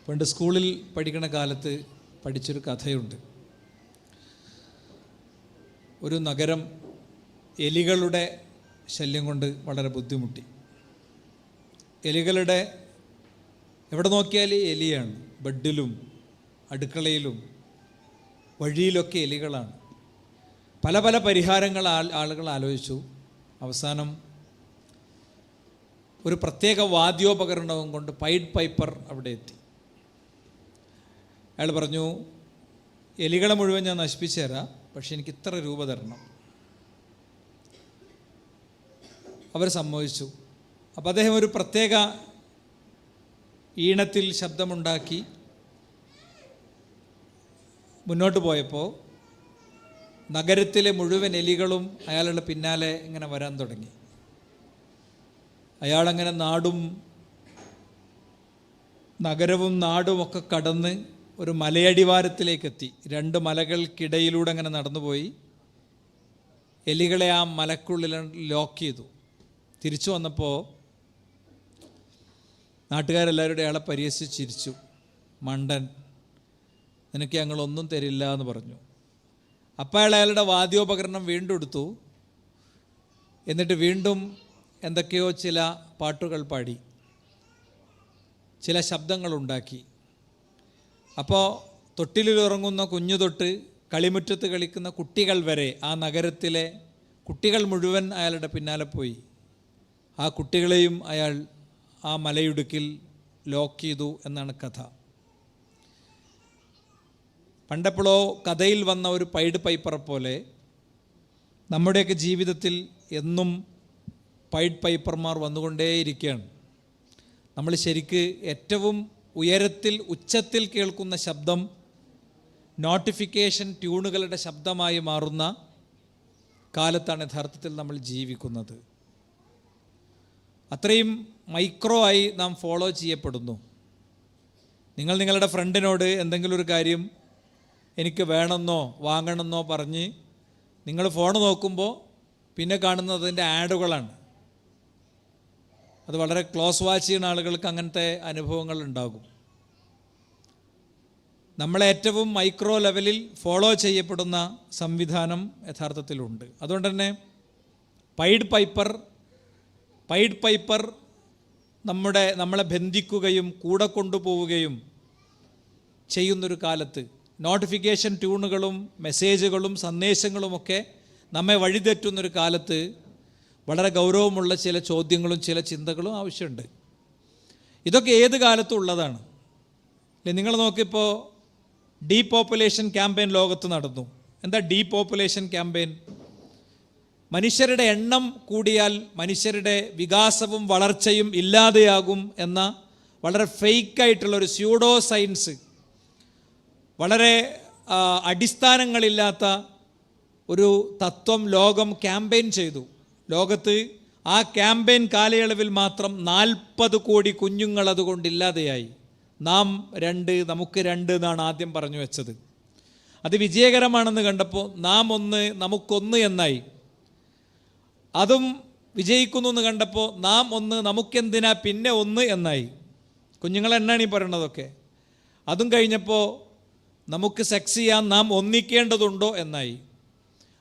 പണ്ട് സ്കൂളിൽ പഠിക്കുന്ന കാലത്ത് പഠിച്ചൊരു കഥയുണ്ട്. ഒരു നഗരം എലികളുടെ ശല്യം കൊണ്ട് വളരെ ബുദ്ധിമുട്ടി. എലികളുടെ എവിടെ നോക്കിയാലും എലിയാണ്. ബെഡിലും അടുക്കളയിലും വഴിയിലൊക്കെ എലികളാണ്. പല പല പരിഹാരങ്ങൾ ആളുകൾ ആലോചിച്ചു. അവസാനം ഒരു പ്രത്യേക വാദ്യോപകരണവും കൊണ്ട് പൈഡ് പൈപ്പർ അവിടെ എത്തി. അയാൾ പറഞ്ഞു, എലികളെ മുഴുവൻ ഞാൻ നശിപ്പിച്ചു തരാം, പക്ഷെ എനിക്ക് ഇത്ര രൂപ തരണം. അവർ സമ്മതിച്ചു. അപ്പോൾ അദ്ദേഹം ഒരു പ്രത്യേക ഈണത്തിൽ ശബ്ദമുണ്ടാക്കി മുന്നോട്ട് പോയപ്പോൾ നഗരത്തിലെ മുഴുവൻ എലികളും അയാളുടെ പിന്നാലെ ഇങ്ങനെ വരാൻ തുടങ്ങി. അയാളങ്ങനെ നഗരവും നാടും ഒക്കെ കടന്ന് ഒരു മലയടിവാരത്തിലേക്കെത്തി. രണ്ട് മലകൾക്കിടയിലൂടെ അങ്ങനെ നടന്നുപോയി. എലികളെ ആ മലക്കുള്ളിൽ ലോക്ക് ചെയ്തു. തിരിച്ചു വന്നപ്പോൾ നാട്ടുകാരെല്ലാവരും അയാളെ പരിഹസിച്ച് ചിരിച്ചു. മണ്ടൻ, നിനക്ക് ഞങ്ങളൊന്നും തരില്ല എന്ന് പറഞ്ഞു. അപ്പോൾ അയാളുടെ വാദ്യോപകരണം വീണ്ടും എടുത്തു. എന്നിട്ട് വീണ്ടും എന്തൊക്കെയോ ചില പാട്ടുകൾ പാടി, ചില ശബ്ദങ്ങളുണ്ടാക്കി. അപ്പോൾ തൊട്ടിലുറങ്ങുന്ന കുഞ്ഞു തൊട്ട് കളിമുറ്റത്ത് കളിക്കുന്ന കുട്ടികൾ വരെ, ആ നഗരത്തിലെ കുട്ടികൾ മുഴുവൻ അയാളുടെ പിന്നാലെ പോയി. ആ കുട്ടികളെയും അയാൾ ആ മലയിടുക്കിൽ ലോക്ക് ചെയ്തു എന്നാണ് കഥ. പണ്ടെപ്പോഴോ കഥയിൽ വന്ന ഒരു പൈഡ് പൈപ്പറെ പോലെ നമ്മുടെയൊക്കെ ജീവിതത്തിൽ എന്നും പൈഡ് പൈപ്പർമാർ വന്നുകൊണ്ടേയിരിക്കുകയാണ്. നമ്മൾ ശരിക്ക് ഏറ്റവും ഉയരത്തിൽ ഉച്ചത്തിൽ കേൾക്കുന്ന ശബ്ദം നോട്ടിഫിക്കേഷൻ ട്യൂണുകളുടെ ശബ്ദമായി മാറുന്ന കാലത്താണ് യഥാർത്ഥത്തിൽ നമ്മൾ ജീവിക്കുന്നത്. അത്രയും മൈക്രോ ആയി നാം ഫോളോ ചെയ്യപ്പെടുന്നു. നിങ്ങൾ നിങ്ങളുടെ ഫ്രണ്ടിനോട് എന്തെങ്കിലും ഒരു കാര്യം എനിക്ക് വേണമെന്നോ വാങ്ങണമെന്നോ പറഞ്ഞ് നിങ്ങൾ ഫോൺ നോക്കുമ്പോൾ പിന്നെ കാണുന്നത് അതിൻ്റെ ആഡുകളാണ്. അത് വളരെ ക്ലോസ് വാച്ച് ചെയ്യുന്ന ആളുകൾക്ക് അങ്ങനത്തെ അനുഭവങ്ങൾ ഉണ്ടാകും. നമ്മളെ ഏറ്റവും മൈക്രോ ലെവലിൽ ഫോളോ ചെയ്യപ്പെടുന്ന സംവിധാനം യഥാർത്ഥത്തിലുണ്ട്. അതുകൊണ്ട് തന്നെ പൈഡ് പൈപ്പർ നമ്മളെ ബന്ധിക്കുകയും കൂടെ കൊണ്ടുപോവുകയും ചെയ്യുന്നൊരു കാലത്ത് നോട്ടിഫിക്കേഷൻ ട്യൂണുകളും മെസ്സേജുകളും സന്ദേശങ്ങളുമൊക്കെ നമ്മെ വഴിതെറ്റുന്നൊരു കാലത്ത് വളരെ ഗൗരവമുള്ള ചില ചോദ്യങ്ങളും ചില ചിന്തകളും ആവശ്യമുണ്ട്. ഇതൊക്കെ ഏത് കാലത്തും ഉള്ളതാണ്. നിങ്ങൾ നോക്കിയപ്പോൾ ഡീപോപ്പുലേഷൻ ക്യാമ്പയിൻ ലോകത്ത് നടന്നു. എന്താ ഡീപോപ്പുലേഷൻ ക്യാമ്പയിൻ? മനുഷ്യരുടെ എണ്ണം കൂടിയാൽ മനുഷ്യരുടെ വികാസവും വളർച്ചയും ഇല്ലാതെയാകും എന്ന വളരെ ഫേക്കായിട്ടുള്ളൊരു സ്യൂഡോ സയൻസ്, വളരെ അടിസ്ഥാനങ്ങളില്ലാത്ത ഒരു തത്വം ലോകം ക്യാമ്പയിൻ ചെയ്തു. ലോകത്ത് ആ ക്യാമ്പയിൻ കാലയളവിൽ മാത്രം 40 കോടി കുഞ്ഞുങ്ങൾ അതുകൊണ്ടില്ലാതെയായി. നാം 2, നമുക്ക് 2 എന്നാണ് ആദ്യം പറഞ്ഞു വെച്ചത്. അത് വിജയകരമാണെന്ന് കണ്ടപ്പോൾ നാം 1, നമുക്കൊന്ന് എന്നായി. അതും വിജയിക്കുന്നു എന്ന് കണ്ടപ്പോൾ നാം 1, നമുക്കെന്തിനാ പിന്നെ 1 എന്നായി. കുഞ്ഞുങ്ങളെണ്ണാണ് ഈ പറയണതൊക്കെ. അതും കഴിഞ്ഞപ്പോൾ നമുക്ക് സെക്സ് ചെയ്യാൻ നാം ഒന്നിക്കേണ്ടതുണ്ടോ എന്നായി.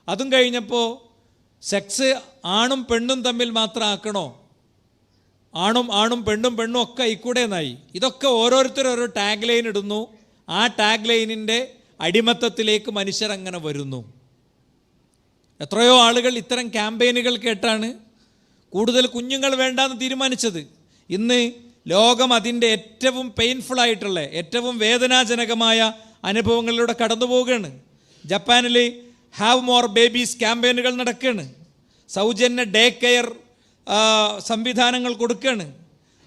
അതും കഴിഞ്ഞപ്പോൾ സെക്സ് ആണും പെണ്ണും തമ്മിൽ മാത്രം ആക്കണോ, ആണും പെണ്ണും ഒക്കെ ആയിക്കൂടെ എന്നായി. ഇതൊക്കെ ഓരോരുത്തരും ഓരോ ടാഗ് ലൈൻ ഇടുന്നു. ആ ടാഗ് ലൈനിൻ്റെ അടിമത്തത്തിലേക്ക് മനുഷ്യർ അങ്ങനെ വരുന്നു. എത്രയോ ആളുകൾ ഇത്തരം ക്യാമ്പയിനുകൾ കേട്ടാണ് കൂടുതൽ കുഞ്ഞുങ്ങൾ വേണ്ടാന്ന് തീരുമാനിച്ചത്. ഇന്ന് ലോകം അതിൻ്റെ ഏറ്റവും പെയിൻഫുള്ളായിട്ടുള്ള, ഏറ്റവും വേദനാജനകമായ അനുഭവങ്ങളിലൂടെ കടന്നു പോവുകയാണ്. ജപ്പാനിൽ ഹാവ് മോർ ബേബീസ് ക്യാമ്പയിനുകൾ നടക്കുകയാണ്. സൗജന്യ ഡേ കെയർ സംവിധാനങ്ങൾ കൊടുക്കുകയാണ്.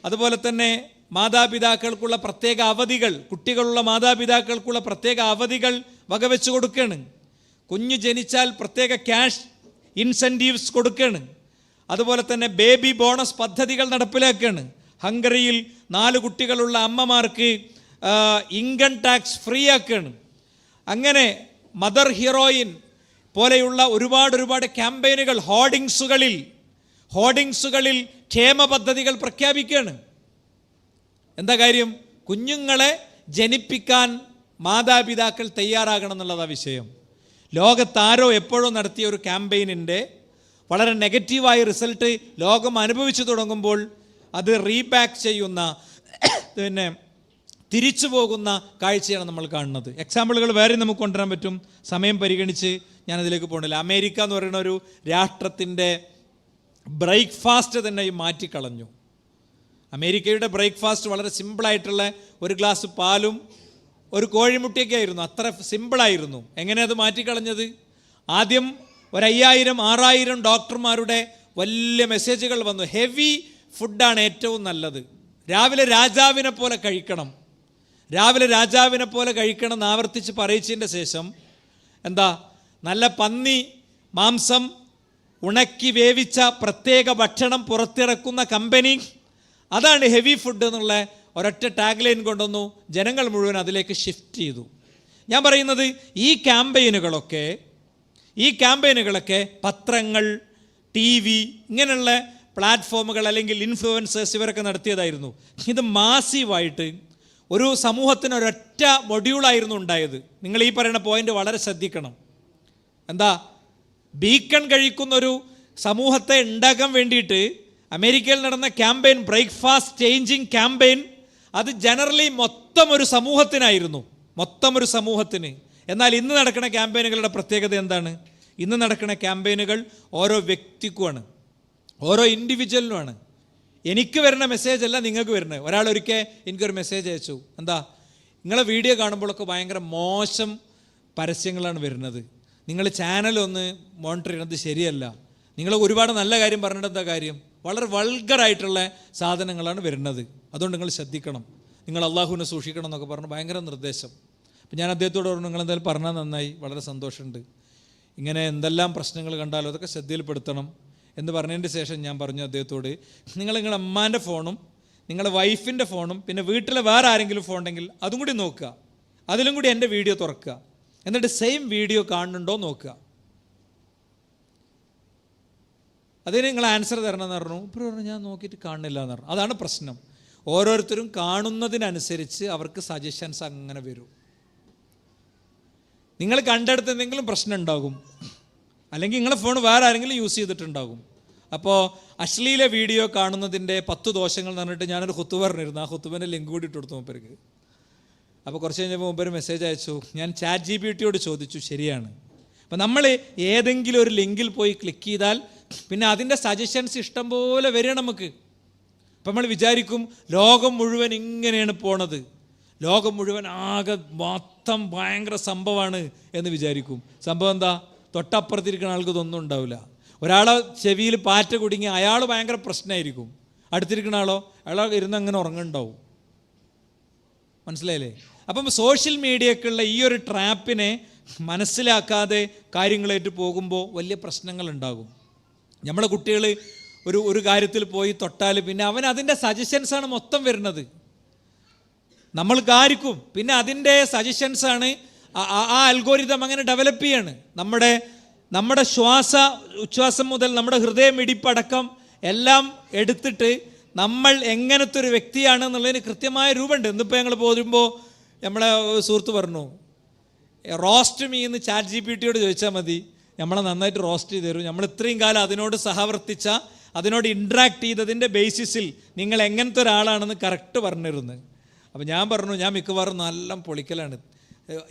അതുപോലെ തന്നെ മാതാപിതാക്കൾക്കുള്ള പ്രത്യേക അവധികൾ, കുട്ടികളുള്ള മാതാപിതാക്കൾക്കുള്ള പ്രത്യേക അവധികൾ വകവെച്ച് കൊടുക്കുകയാണ്. കുഞ്ഞ് ജനിച്ചാൽ പ്രത്യേക ക്യാഷ് ഇൻസെൻറ്റീവ്സ് കൊടുക്കുകയാണ്. അതുപോലെ തന്നെ ബേബി ബോണസ് പദ്ധതികൾ നടപ്പിലാക്കുകയാണ്. ഹംഗറിയിൽ 4 കുട്ടികളുള്ള അമ്മമാർക്ക് ഇൻകം ടാക്സ് ഫ്രീ ആക്കുകയാണ്. അങ്ങനെ മദർ ഹീറോയിൻ പോലെയുള്ള ഒരുപാട് ക്യാമ്പയിനുകൾ ഹോർഡിങ്സുകളിൽ ക്ഷേമ പദ്ധതികൾ പ്രഖ്യാപിക്കുകയാണ്. എന്താ കാര്യം? കുഞ്ഞുങ്ങളെ ജനിപ്പിക്കാൻ മാതാപിതാക്കൾ തയ്യാറാകണം എന്നുള്ളതാണ് വിഷയം. ലോകത്താരോ എപ്പോഴോ നടത്തിയ ഒരു ക്യാമ്പയിനിൻ്റെ വളരെ നെഗറ്റീവായ റിസൾട്ട് ലോകം അനുഭവിച്ചു തുടങ്ങുമ്പോൾ അത് റീബാക്ക് ചെയ്യുന്ന, പിന്നെ തിരിച്ചു പോകുന്ന കാഴ്ചയാണ് നമ്മൾ കാണുന്നത്. എക്സാമ്പിളുകൾ വേറെ നമുക്ക് കൊണ്ടുവരാൻ പറ്റും. സമയം പരിഗണിച്ച് ഞാനതിലേക്ക് പോകണില്ല. അമേരിക്ക എന്ന് പറയുന്ന ഒരു രാഷ്ട്രത്തിൻ്റെ ബ്രേക്ക്ഫാസ്റ്റ് തന്നെ മാറ്റിക്കളഞ്ഞു. അമേരിക്കയുടെ ബ്രേക്ക്ഫാസ്റ്റ് വളരെ സിമ്പിളായിട്ടുള്ള ഒരു ഗ്ലാസ് പാലും ഒരു കോഴിമുട്ടയൊക്കെ ആയിരുന്നു. അത്ര സിമ്പിളായിരുന്നു. എങ്ങനെ അത് മാറ്റിക്കളഞ്ഞത്? ആദ്യം 5000-6000 ഡോക്ടർമാരുടെ വലിയ മെസ്സേജുകൾ വന്നു. ഹെവി ഫുഡാണ് ഏറ്റവും നല്ലത്, രാവിലെ രാജാവിനെ പോലെ കഴിക്കണം, രാവിലെ രാജാവിനെ പോലെ കഴിക്കണം എന്ന് ആവർത്തിച്ച് പറയിച്ചതിൻ്റെ ശേഷം എന്താ, നല്ല പന്നി മാംസം ഉണക്കി വേവിച്ച പ്രത്യേക ഭക്ഷണം പുറത്തിറക്കുന്ന കമ്പനി, അതാണ് ഹെവി ഫുഡ് എന്നുള്ള ഒരൊറ്റ ടാഗ് ലൈൻ കൊണ്ടുവന്നു. ജനങ്ങൾ മുഴുവൻ അതിലേക്ക് ഷിഫ്റ്റ് ചെയ്തു. ഞാൻ പറയുന്നത് ഈ ക്യാമ്പയിനുകളൊക്കെ പത്രങ്ങൾ, TV ഇങ്ങനെയുള്ള പ്ലാറ്റ്ഫോമുകൾ അല്ലെങ്കിൽ ഇൻഫ്ലുവൻസേഴ്സ് ഇവരൊക്കെ നടത്തിയതായിരുന്നു. ഇത് മാസീവായിട്ട് ഒരു സമൂഹത്തിന് ഒരൊറ്റ മൊഡ്യൂളായിരുന്നു ഉണ്ടായത്. നിങ്ങൾ ഈ പറയുന്ന പോയിന്റ് വളരെ ശ്രദ്ധിക്കണം. എന്താ, ബീക്കൺ കഴിക്കുന്നൊരു സമൂഹത്തെ ഉണ്ടാക്കാൻ വേണ്ടിയിട്ട് അമേരിക്കയിൽ നടന്ന ക്യാമ്പയിൻ, ബ്രേക്ക്ഫാസ്റ്റ് ചേഞ്ചിങ് ക്യാമ്പയിൻ, അത് ജനറലി മൊത്തം ഒരു സമൂഹത്തിന്. എന്നാൽ ഇന്ന് നടക്കുന്ന ക്യാമ്പയിനുകളുടെ പ്രത്യേകത എന്താണ്? ഇന്ന് നടക്കുന്ന ക്യാമ്പയിനുകൾ ഓരോ വ്യക്തിക്കുമാണ്, ഓരോ ഇൻഡിവിജ്വലിനുമാണ്. എനിക്ക് വരുന്ന മെസ്സേജ് അല്ല നിങ്ങൾക്ക് വരുന്നത്. ഒരാളൊരിക്കൽ എനിക്കൊരു മെസ്സേജ് അയച്ചു. എന്താ, നിങ്ങളെ വീഡിയോ കാണുമ്പോഴൊക്കെ ഭയങ്കര മോശം പരസ്യങ്ങളാണ് വരുന്നത്, നിങ്ങൾ ചാനലൊന്ന് മോണിറ്റർ ചെയ്യുന്നത് ശരിയല്ല, നിങ്ങൾ ഒരുപാട് നല്ല കാര്യം പറഞ്ഞിട്ട് എന്താ കാര്യം, വളരെ വൾഗറായിട്ടുള്ള സാധനങ്ങളാണ് വരുന്നത്, അതുകൊണ്ട് നിങ്ങൾ ശ്രദ്ധിക്കണം, നിങ്ങൾ അള്ളാഹുവിനെ സൂക്ഷിക്കണം എന്നൊക്കെ പറഞ്ഞ് ഭയങ്കര നിർദ്ദേശം. അപ്പം ഞാൻ അദ്ദേഹത്തോട് പറഞ്ഞു, നിങ്ങൾ എന്തായാലും പറഞ്ഞാൽ നന്നായി, വളരെ സന്തോഷമുണ്ട്, ഇങ്ങനെ എന്തെല്ലാം പ്രശ്നങ്ങൾ കണ്ടാലും അതൊക്കെ ശ്രദ്ധയിൽപ്പെടുത്തണം എന്ന് പറഞ്ഞതിൻ്റെ ശേഷം ഞാൻ പറഞ്ഞു അദ്ദേഹത്തോട്, നിങ്ങളുടെ അമ്മാൻ്റെ ഫോണും നിങ്ങളുടെ വൈഫിൻ്റെ ഫോണും പിന്നെ വീട്ടിലെ വേറെ ആരെങ്കിലും ഫോൺ ഉണ്ടെങ്കിൽ അതും കൂടി നോക്കുക, അതിലും കൂടി എൻ്റെ വീഡിയോ തുറക്കുക, എന്നിട്ട് സെയിം വീഡിയോ കാണുന്നുണ്ടോ നോക്കുക, അതിന് നിങ്ങൾ ആൻസർ തരണമെന്ന് പറഞ്ഞു. ഇപ്പോൾ പറഞ്ഞു ഞാൻ നോക്കിയിട്ട് കാണുന്നില്ല എന്ന് പറഞ്ഞു. അതാണ് പ്രശ്നം. ഓരോരുത്തരും കാണുന്നതിനനുസരിച്ച് അവർക്ക് സജഷൻസ് അങ്ങനെ വരും. നിങ്ങൾ കണ്ടെടുത്ത് എന്തെങ്കിലും പ്രശ്നം ഉണ്ടാകും, അല്ലെങ്കിൽ നിങ്ങളെ ഫോൺ വേറെ ആരെങ്കിലും യൂസ് ചെയ്തിട്ടുണ്ടാകും. അപ്പോൾ അശ്ലീല വീഡിയോ കാണുന്നതിൻ്റെ 10 ദോഷങ്ങൾ എന്ന് പറഞ്ഞിട്ട് ഞാനൊരു ഖുത്ബ പറഞ്ഞിരുന്നു. ആ ഖുത്ബേൻ്റെ ലിങ്ക് കൂടി ഇട്ട് കൊടുത്തു മൂപ്പർക്ക്. അപ്പോൾ കുറച്ച് കഴിഞ്ഞപ്പോൾ മൂപ്പര് മെസ്സേജ് അയച്ചു. ഞാൻ ChatGPT ചോദിച്ചു, ശരിയാണ്. അപ്പോൾ നമ്മൾ ഏതെങ്കിലും ഒരു ലിങ്കിൽ പോയി ക്ലിക്ക് ചെയ്താൽ പിന്നെ അതിൻ്റെ സജഷൻസ് ഇഷ്ടം പോലെ വരിക നമുക്ക്. അപ്പം നമ്മൾ വിചാരിക്കും ലോകം മുഴുവൻ ഇങ്ങനെയാണ് പോണത്, ലോകം മുഴുവൻ ആകെ മൊത്തം ഭയങ്കര സംഭവമാണ് എന്ന് വിചാരിക്കും. സംഭവം എന്താ, തൊട്ടപ്പുറത്തിരിക്കുന്ന ആൾക്ക് ഇതൊന്നും ഉണ്ടാവില്ല. ഒരാളെ ചെവിയിൽ പാറ്റ കുടുങ്ങി അയാൾ ഭയങ്കര പ്രശ്നമായിരിക്കും, അടുത്തിരിക്കുന്ന ആളോ അയാൾ ഇരുന്ന് അങ്ങനെ ഉറങ്ങുന്നുണ്ടാവും. മനസ്സിലായില്ലേ? അപ്പം സോഷ്യൽ മീഡിയക്കുള്ള ഈ ഒരു ട്രാപ്പിനെ മനസ്സിലാക്കാതെ കാര്യങ്ങളായിട്ട് പോകുമ്പോൾ വലിയ പ്രശ്നങ്ങളുണ്ടാകും. നമ്മളെ കുട്ടികൾ ഒരു കാര്യത്തിൽ പോയി തൊട്ടാൽ പിന്നെ അവൻ അതിൻ്റെ സജഷൻസാണ് മൊത്തം വരുന്നത്. നമ്മൾക്കാർക്കും പിന്നെ അതിൻ്റെ സജഷൻസാണ് ആ അൽഗോരിതം അങ്ങനെ ഡെവലപ്പ് ചെയ്യാണ്. നമ്മുടെ ഉച്ഛ്വാസം മുതൽ നമ്മുടെ ഹൃദയമിടിപ്പടക്കം എല്ലാം എടുത്തിട്ട് നമ്മൾ എങ്ങനത്തെ ഒരു വ്യക്തിയാണ് എന്നുള്ളതിന് കൃത്യമായ രൂപമുണ്ട്. ഇന്നിപ്പോൾ ഞങ്ങൾ പോരുമ്പോൾ നമ്മളെ സുഹൃത്ത് പറഞ്ഞു, റോസ്റ്റ് മീ എന്ന് ChatGPT ചോദിച്ചാൽ മതി, നമ്മളെ നന്നായിട്ട് റോസ്റ്റ് ചെയ്ത് തരും. നമ്മൾ ഇത്രയും കാലം അതിനോട് സഹവർത്തിച്ച, അതിനോട് ഇൻട്രാക്ട് ചെയ്തതിൻ്റെ ബേസിസിൽ നിങ്ങൾ എങ്ങനത്തെ ഒരാളാണെന്ന് കറക്റ്റ് പറഞ്ഞിരുന്നു. അപ്പോൾ ഞാൻ പറഞ്ഞു, ഞാൻ മിക്കവാറും നല്ല പൊളിക്കലാണ്,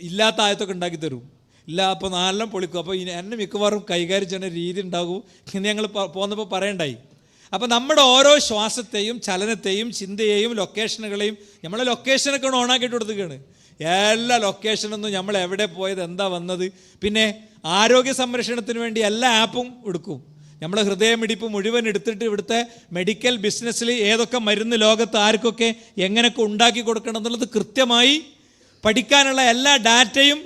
ഇല്ലാത്ത ആയത്തൊക്കെ ഉണ്ടാക്കി തരും, ഇല്ല അപ്പോൾ നല്ല പൊളിക്കും, അപ്പോൾ എന്നെ മിക്കവാറും കൈകാര്യം ചെയ്യുന്ന രീതി ഉണ്ടാകും എന്ന് ഞങ്ങൾ പോന്നപ്പോൾ പറയണ്ടായി. അപ്പോൾ നമ്മുടെ ഓരോ ശ്വാസത്തെയും ചലനത്തെയും ചിന്തയെയും ലൊക്കേഷനുകളെയും നമ്മളെ ലൊക്കേഷനൊക്കെ ഓണാക്കിയിട്ട് കൊടുക്കുകയാണ്. എല്ലാ ലൊക്കേഷനൊന്നും നമ്മൾ എവിടെ പോയത്, എന്താ വന്നത്, പിന്നെ ആരോഗ്യ സംരക്ഷണത്തിന് വേണ്ടി എല്ലാ ആപ്പും എടുക്കും. നമ്മളെ ഹൃദയമിടിപ്പ് മുഴുവൻ എടുത്തിട്ട് ഇവിടുത്തെ മെഡിക്കൽ ബിസിനസ്സിൽ ഏതൊക്കെ മരുന്ന് ലോകത്ത് ആർക്കൊക്കെ എങ്ങനെയൊക്കെ ഉണ്ടാക്കി കൊടുക്കണം എന്നുള്ളത് കൃത്യമായി പഠിക്കാനുള്ള എല്ലാ ഡാറ്റയും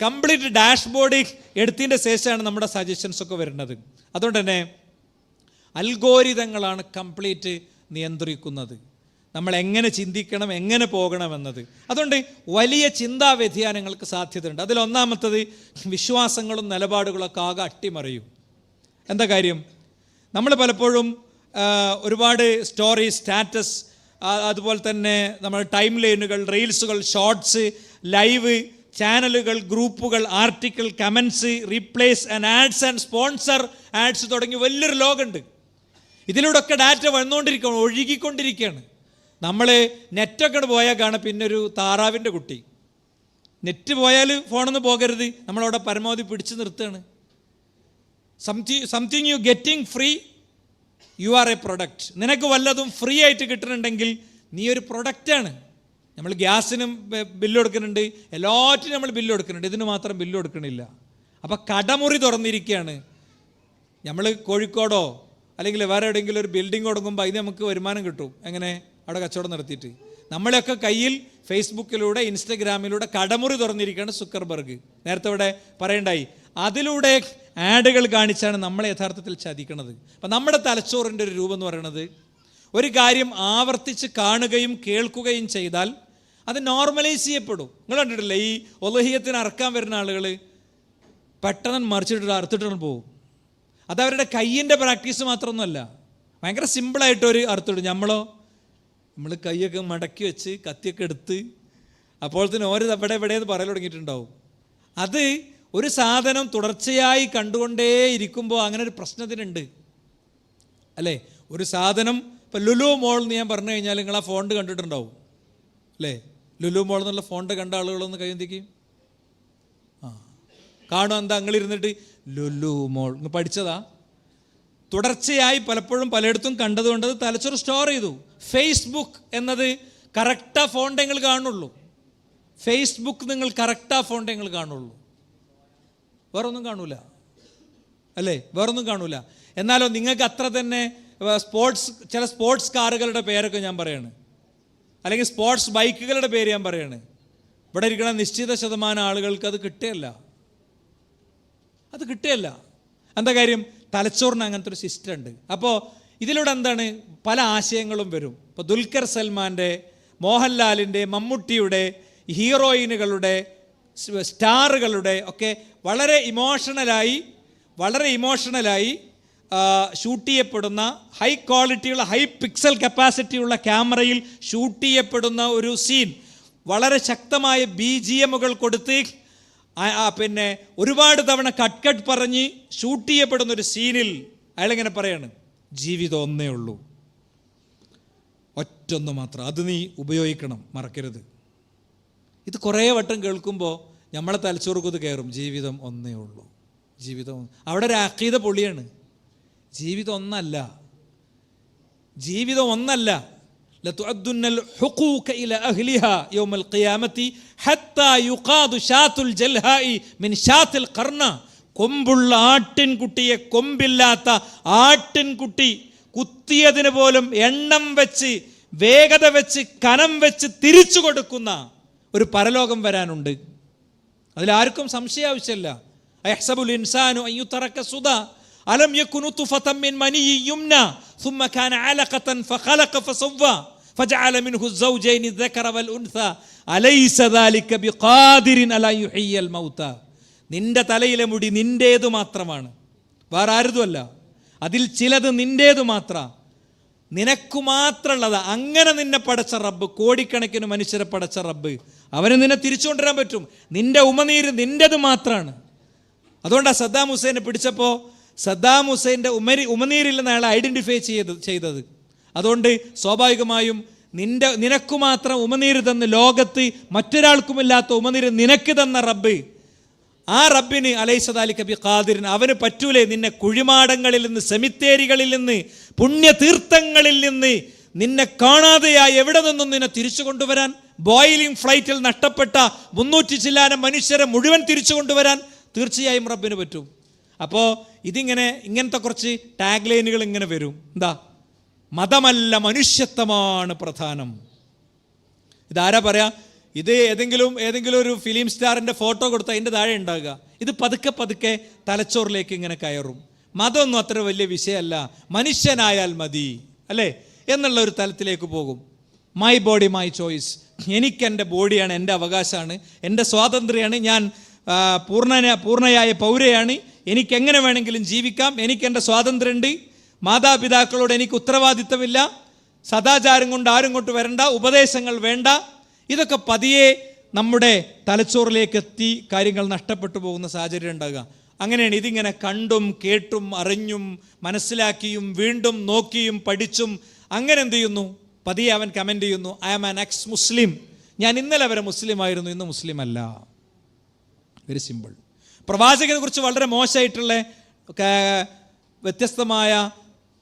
കംപ്ലീറ്റ് ഡാഷ്ബോർഡ് എടുത്തതിൻ്റെ ശേഷമാണ് നമ്മുടെ സജഷൻസൊക്കെ വരുന്നത്. അതുകൊണ്ട് തന്നെ അൽഗോരിതങ്ങളാണ് കംപ്ലീറ്റ് നിയന്ത്രിക്കുന്നത് നമ്മൾ എങ്ങനെ ചിന്തിക്കണം, എങ്ങനെ പോകണമെന്നത്. അതുകൊണ്ട് വലിയ ചിന്താ വ്യതിയാനങ്ങൾക്ക് സാധ്യതയുണ്ട്. അതിലൊന്നാമത്തത് വിശ്വാസങ്ങളും നിലപാടുകളൊക്കെ ആകെ അട്ടിമറിയും. എന്താ കാര്യം, നമ്മൾ പലപ്പോഴും ഒരുപാട് സ്റ്റോറി, സ്റ്റാറ്റസ്, അതുപോലെ തന്നെ നമ്മൾ ടൈം ലൈനുകൾ, റീൽസുകൾ, ഷോർട്സ്, ലൈവ് ചാനലുകൾ, ഗ്രൂപ്പുകൾ, article, comments, replace and ads and sponsor ads തുടങ്ങി വലിയൊരു ലോകമുണ്ട്. ഇതിലൂടെയൊക്കെ ഡാറ്റ വന്നുകൊണ്ടിരിക്കുകയാണ്, ഒഴുകിക്കൊണ്ടിരിക്കുകയാണ്. നമ്മൾ നെറ്റൊക്കെ പോയാൽ കാണാം പിന്നെ ഒരു താറാവിൻ്റെ കുട്ടി. നെറ്റ് പോയാൽ ഫോണൊന്നും പോകരുത്, നമ്മളവിടെ പരമാവധി പിടിച്ചു നിർത്തുകയാണ്. Something you getting free, you are A product. നിനക്ക് വല്ലതും ഫ്രീ ആയിട്ട് കിട്ടുന്നുണ്ടെങ്കിൽ നീ ഒരു പ്രൊഡക്റ്റാണ്. നമ്മൾ ഗ്യാസിനും ബില്ല് കൊടുക്കുന്നുണ്ട്, എല്ലാറ്റിനും നമ്മൾ ബില്ല് കൊടുക്കുന്നുണ്ട്, ഇതിന് മാത്രം ബില്ല് കൊടുക്കണില്ല. അപ്പോൾ കടമുറി തുറന്നിരിക്കുകയാണ്. നമ്മൾ കോഴിക്കോടോ അല്ലെങ്കിൽ വേറെ എവിടെയെങ്കിലും ഒരു ബിൽഡിംഗ് തുടങ്ങുമ്പോൾ അതിന് നമുക്ക് വരുമാനം കിട്ടും. എങ്ങനെ? അവിടെ കച്ചവടം നടത്തിയിട്ട്. നമ്മളെയൊക്കെ കയ്യിൽ ഫേസ്ബുക്കിലൂടെ, ഇൻസ്റ്റഗ്രാമിലൂടെ കടമുറി തുറന്നിരിക്കുകയാണ് സുക്കർബർഗ്. നേരത്തെ ഇവിടെ പറയണ്ടായി, അതിലൂടെ ആഡുകൾ കാണിച്ചാണ് നമ്മളെ യഥാർത്ഥത്തിൽ ചതിക്കണത്. അപ്പം നമ്മുടെ തലച്ചോറിൻ്റെ ഒരു രൂപം എന്ന് പറയുന്നത്, ഒരു കാര്യം ആവർത്തിച്ച് കാണുകയും കേൾക്കുകയും ചെയ്താൽ അത് നോർമലൈസ് ചെയ്യപ്പെടും. നിങ്ങൾ കണ്ടിട്ടില്ലേ, ഈ ഒലഹിയത്തിന് അറക്കാൻ വരുന്ന ആളുകൾ പെട്ടെന്ന് മറിച്ചിട്ട് അറുത്തിട്ട് പോകും. അതവരുടെ കയ്യിൻ്റെ പ്രാക്ടീസ് മാത്രമൊന്നുമല്ല, ഭയങ്കര സിമ്പിളായിട്ടൊരു അറുത്തിടും. നമ്മൾ കൈയൊക്കെ മടക്കി വെച്ച് കത്തിയൊക്കെ എടുത്ത് അപ്പോൾ തന്നെ ഓരോ എവിടെയെന്ന് പറയൽ തുടങ്ങിയിട്ടുണ്ടാവും. അത് ഒരു സാധനം തുടർച്ചയായി കണ്ടുകൊണ്ടേ ഇരിക്കുമ്പോൾ അങ്ങനെ ഒരു പ്രശ്നത്തിനുണ്ട് അല്ലേ. ഒരു സാധനം ഇപ്പോൾ ലുലു മോൾ എന്ന് ഞാൻ പറഞ്ഞു കഴിഞ്ഞാൽ നിങ്ങൾ ആ ഫോണ്ട് കണ്ടിട്ടുണ്ടാവും അല്ലേ. ലുലു മോൾ എന്നുള്ള ഫോണ്ട് കണ്ട ആളുകളൊന്ന് കൈന്തിക്കും. കാണും. എന്താ നിങ്ങളിരുന്നിട്ട് ലുലു മോൾ പഠിച്ചതാ? തുടർച്ചയായി പലപ്പോഴും പലയിടത്തും കണ്ടതുകൊണ്ട് അത് തലച്ചോറ് സ്റ്റോർ ചെയ്തു. ഫേസ്ബുക്ക് എന്നത് കറക്റ്റാ ഫോണ്ട് നിങ്ങൾ കാണുള്ളൂ. ഫേസ്ബുക്ക് നിങ്ങൾ കറക്റ്റാ ഫോണ്ട് നിങ്ങൾ കാണുള്ളൂ, വേറൊന്നും കാണൂല അല്ലേ, വേറൊന്നും കാണൂല. എന്നാലോ നിങ്ങൾക്ക് അത്ര തന്നെ ചില സ്പോർട്സ് കാറുകളുടെ പേരൊക്കെ ഞാൻ പറയാണ്, അല്ലെങ്കിൽ സ്പോർട്സ് ബൈക്കുകളുടെ പേര് ഞാൻ പറയാണ്. ഇവിടെ ഇരിക്കുന്ന നിശ്ചിത ശതമാനം ആളുകൾക്ക് അത് കിട്ടുകയല്ല. എന്താ കാര്യം? തലച്ചോറിന് അങ്ങനത്തെ ഒരു സിസ്റ്റം ഉണ്ട്. അപ്പോൾ ഇതിലൂടെ എന്താണ്, പല ആശയങ്ങളും വരും. ഇപ്പോൾ ദുൽഖർ സൽമാൻ്റെ, മോഹൻലാലിൻ്റെ, മമ്മൂട്ടിയുടെ, ഹീറോയിനുകളുടെ, സ്റ്റാറുകളുടെ ഒക്കെ വളരെ ഇമോഷണലായി ഷൂട്ട് ചെയ്യപ്പെടുന്ന, ഹൈ ക്വാളിറ്റിയുള്ള, ഹൈ പിക്സൽ കപ്പാസിറ്റിയുള്ള ക്യാമറയിൽ ഷൂട്ട് ചെയ്യപ്പെടുന്ന ഒരു സീൻ, വളരെ ശക്തമായ BGMകൾ കൊടുത്ത് പിന്നെ ഒരുപാട് തവണ കട്ട് പറഞ്ഞ് ഷൂട്ട് ചെയ്യപ്പെടുന്ന ഒരു സീനിൽ അയാളിങ്ങനെ പറയാണ്, ജീവിതം ഒന്നേ ഉള്ളൂ, ഒറ്റൊന്ന് മാത്രം, അത് നീ ഉപയോഗിക്കണം, മറക്കരുത്. ഇത് കുറേ വട്ടം കേൾക്കുമ്പോൾ നമ്മളെ തലച്ചോറുക്കത് കയറും. ജീവിതം ഒന്നേ ഉള്ളൂ, ജീവിതം. അവിടെ ഒരു അഖീദ പൊളിയാണ്. ജീവിതം ഒന്നല്ല. ലതുഅദ്ദുന്നൽ ഹുഖൂക ഇലാ അഹ്ലിഹാ യൗമൽ ഖിയാമത്തി ഹത്താ യുഖാദു ഷാത്തുൽ ജൽഹാഇ മിൻ ഷാത്തിൽ ഖർന. കൊമ്പുള്ള ആട്ടിൻകുട്ടിയെ കൊമ്പില്ലാത്ത ആട്ടിൻകുട്ടി കുത്തിയതിന് പോലും എണ്ണം വെച്ച്, വേഗത വെച്ച്, കനം വെച്ച് തിരിച്ചു കൊടുക്കുന്ന ഒരു പരലോകം വരാനുണ്ട്. അതിലാർക്കും സംശയം ആവശ്യമില്ല. അയഹ്സബുൽ ഇൻസാനു അൻ യുതറക സുദാ അലം യകുൻ നുത്ഫതൻ മിൻ മനിയ്യി യുംനാ ثم كان علقة فخلق فسوى فجعل منه الزوجين الذكر والأنثى أليس ذلك بقادر على يحيي الموتى. നിന്റെ തലയിലെ മുടി നിന്റേതു മാത്രമാണ്, വേറെ ആരുതുമല്ല. അതിൽ ചിലത് നിന്റേതു മാത്രം, നിനക്കു മാത്രമുള്ളതാ. അങ്ങനെ നിന്നെ പടച്ച റബ്ബ്, കോടിക്കണക്കിന് മനുഷ്യരെ പടച്ച റബ്ബ്, അവന് നിന്നെ തിരിച്ചുകൊണ്ടുവരാൻ പറ്റും. നിന്റെ ഉമനീര് നിന്റേത് മാത്രമാണ്. അതുകൊണ്ടാണ് സദ്ദാം ഹുസൈനെ പിടിച്ചപ്പോൾ സദ്ദാം ഹുസൈൻ്റെ ഉമനീരിൽ നിന്ന് അയാളെ ഐഡൻറ്റിഫൈ ചെയ്തത്. അതുകൊണ്ട് സ്വാഭാവികമായും നിനക്കു മാത്രം ഉമനീര് തന്ന്, ലോകത്ത് മറ്റൊരാൾക്കുമില്ലാത്ത ഉമനീര് നിനക്ക് തന്ന റബ്ബ്, ആ റബ്ബിന് അലൈസ ദാലിക ബിഖാദിറിൻ, അവന് പറ്റൂലേ നിന്നെ കുഴിമാടങ്ങളിൽ നിന്ന്, സെമിത്തേരികളിൽ നിന്ന്, പുണ്യതീർത്ഥങ്ങളിൽ നിന്ന്, നിന്നെ കാണാതെയായി എവിടെ നിന്നും നിന്നെ തിരിച്ചു കൊണ്ടുവരാൻ? ബോയിലിംഗ് ഫ്ലൈറ്റിൽ നഷ്ടപ്പെട്ട 300 ചില്ലാനം മനുഷ്യരെ മുഴുവൻ തിരിച്ചു കൊണ്ടുവരാൻ തീർച്ചയായും റബ്ബിന് പറ്റും. അപ്പോൾ ഇങ്ങനത്തെ കുറച്ച് ടാഗ് ലൈനുകൾ ഇങ്ങനെ വരും. എന്താ? മതമല്ല മനുഷ്യത്വമാണ് പ്രധാനം. ഇതാരാ പറയാ? ഇത് ഏതെങ്കിലും ഒരു ഫിലിം സ്റ്റാറിൻ്റെ ഫോട്ടോ കൊടുത്താൽ അതിൻ്റെ താഴെ ഉണ്ടാകുക. ഇത് പതുക്കെ തലച്ചോറിലേക്ക് ഇങ്ങനെ കയറും. മതമൊന്നും അത്ര വലിയ വിഷയമല്ല, മനുഷ്യനായാൽ മതി അല്ലേ എന്നുള്ള ഒരു തലത്തിലേക്ക് പോകും. മൈ ബോഡി മൈ ചോയ്സ്, എനിക്കെൻ്റെ ബോഡിയാണ്, എൻ്റെ അവകാശമാണ്, എൻ്റെ സ്വാതന്ത്ര്യമാണ്, ഞാൻ പൂർണ്ണയായ പൗരയാണ്, എനിക്കെങ്ങനെ വേണമെങ്കിലും ജീവിക്കാം, എനിക്കെൻ്റെ സ്വാതന്ത്ര്യമുണ്ട്, മാതാപിതാക്കളോട് എനിക്ക് ഉത്തരവാദിത്തമില്ല, സദാചാരം കൊണ്ട് ആരും കൊണ്ട് വരണ്ട, ഉപദേശങ്ങൾ വേണ്ട. ഇതൊക്കെ പതിയെ നമ്മുടെ തലച്ചോറിലേക്ക് എത്തി കാര്യങ്ങൾ നഷ്ടപ്പെട്ടു പോകുന്ന സാഹചര്യം ഉണ്ടാകുക. അങ്ങനെയാണ് ഇതിങ്ങനെ കണ്ടും കേട്ടും അറിഞ്ഞും മനസ്സിലാക്കിയും വീണ്ടും നോക്കിയും പഠിച്ചും അങ്ങനെ എന്ത് ചെയ്യുന്നു, പതിയെ അവൻ കമൻ്റ് ചെയ്യുന്നു, I am an ex Muslim, ഞാൻ ഇന്നലെ വരെ മുസ്ലിം ആയിരുന്നു, ഇന്ന് മുസ്ലിം അല്ല. Very simple. പ്രവാചകനെ കുറിച്ച് വളരെ മോശമായിട്ടുള്ള വ്യത്യസ്തമായ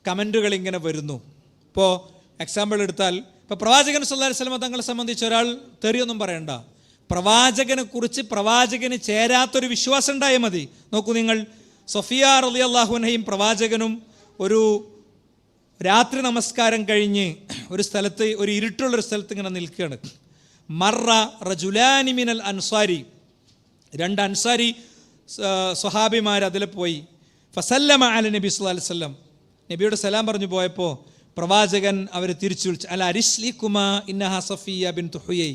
കമൻറ്റുകൾ ഇങ്ങനെ വരുന്നു. ഇപ്പോൾ എക്സാമ്പിൾ എടുത്താൽ, ഇപ്പോൾ പ്രവാചകൻ സല്ലല്ലാഹു അലൈഹി വസല്ലം തങ്ങളെ സംബന്ധിച്ച് ഒരാൾ തെറിയൊന്നും പറയണ്ട, പ്രവാചകനെ കുറിച്ച് പ്രവാചകന് ചേരാത്തൊരു വിശ്വാസം ഉണ്ടായാൽ മതി. നോക്കൂ നിങ്ങൾ, സഫിയ റളിയല്ലാഹു അൻഹയും പ്രവാചകനും ഒരു രാത്രി നമസ്കാരം കഴിഞ്ഞ് ഒരു സ്ഥലത്ത്, ഒരു ഇരുട്ടുള്ളൊരു സ്ഥലത്ത് ഇങ്ങനെ നിൽക്കുകയാണ്. മറ റജുലാനി മിനൽ അൻസാരി, രണ്ട് അൻസാരി സ്വഹാബിമാർ അതിൽ പോയി. ഫസല്ലമ അല നബി സല്ലല്ലാഹു അലൈഹി വസല്ലം, നബിയോട് സലാം പറഞ്ഞു പോയപ്പോൾ പ്രവാചകൻ അവരെ തിരിച്ചു വിളിച്ചു, അല അരിസ്ലികുമാ ഇന്നഹ സഫിയ ബിൻതു ഹുയൈ,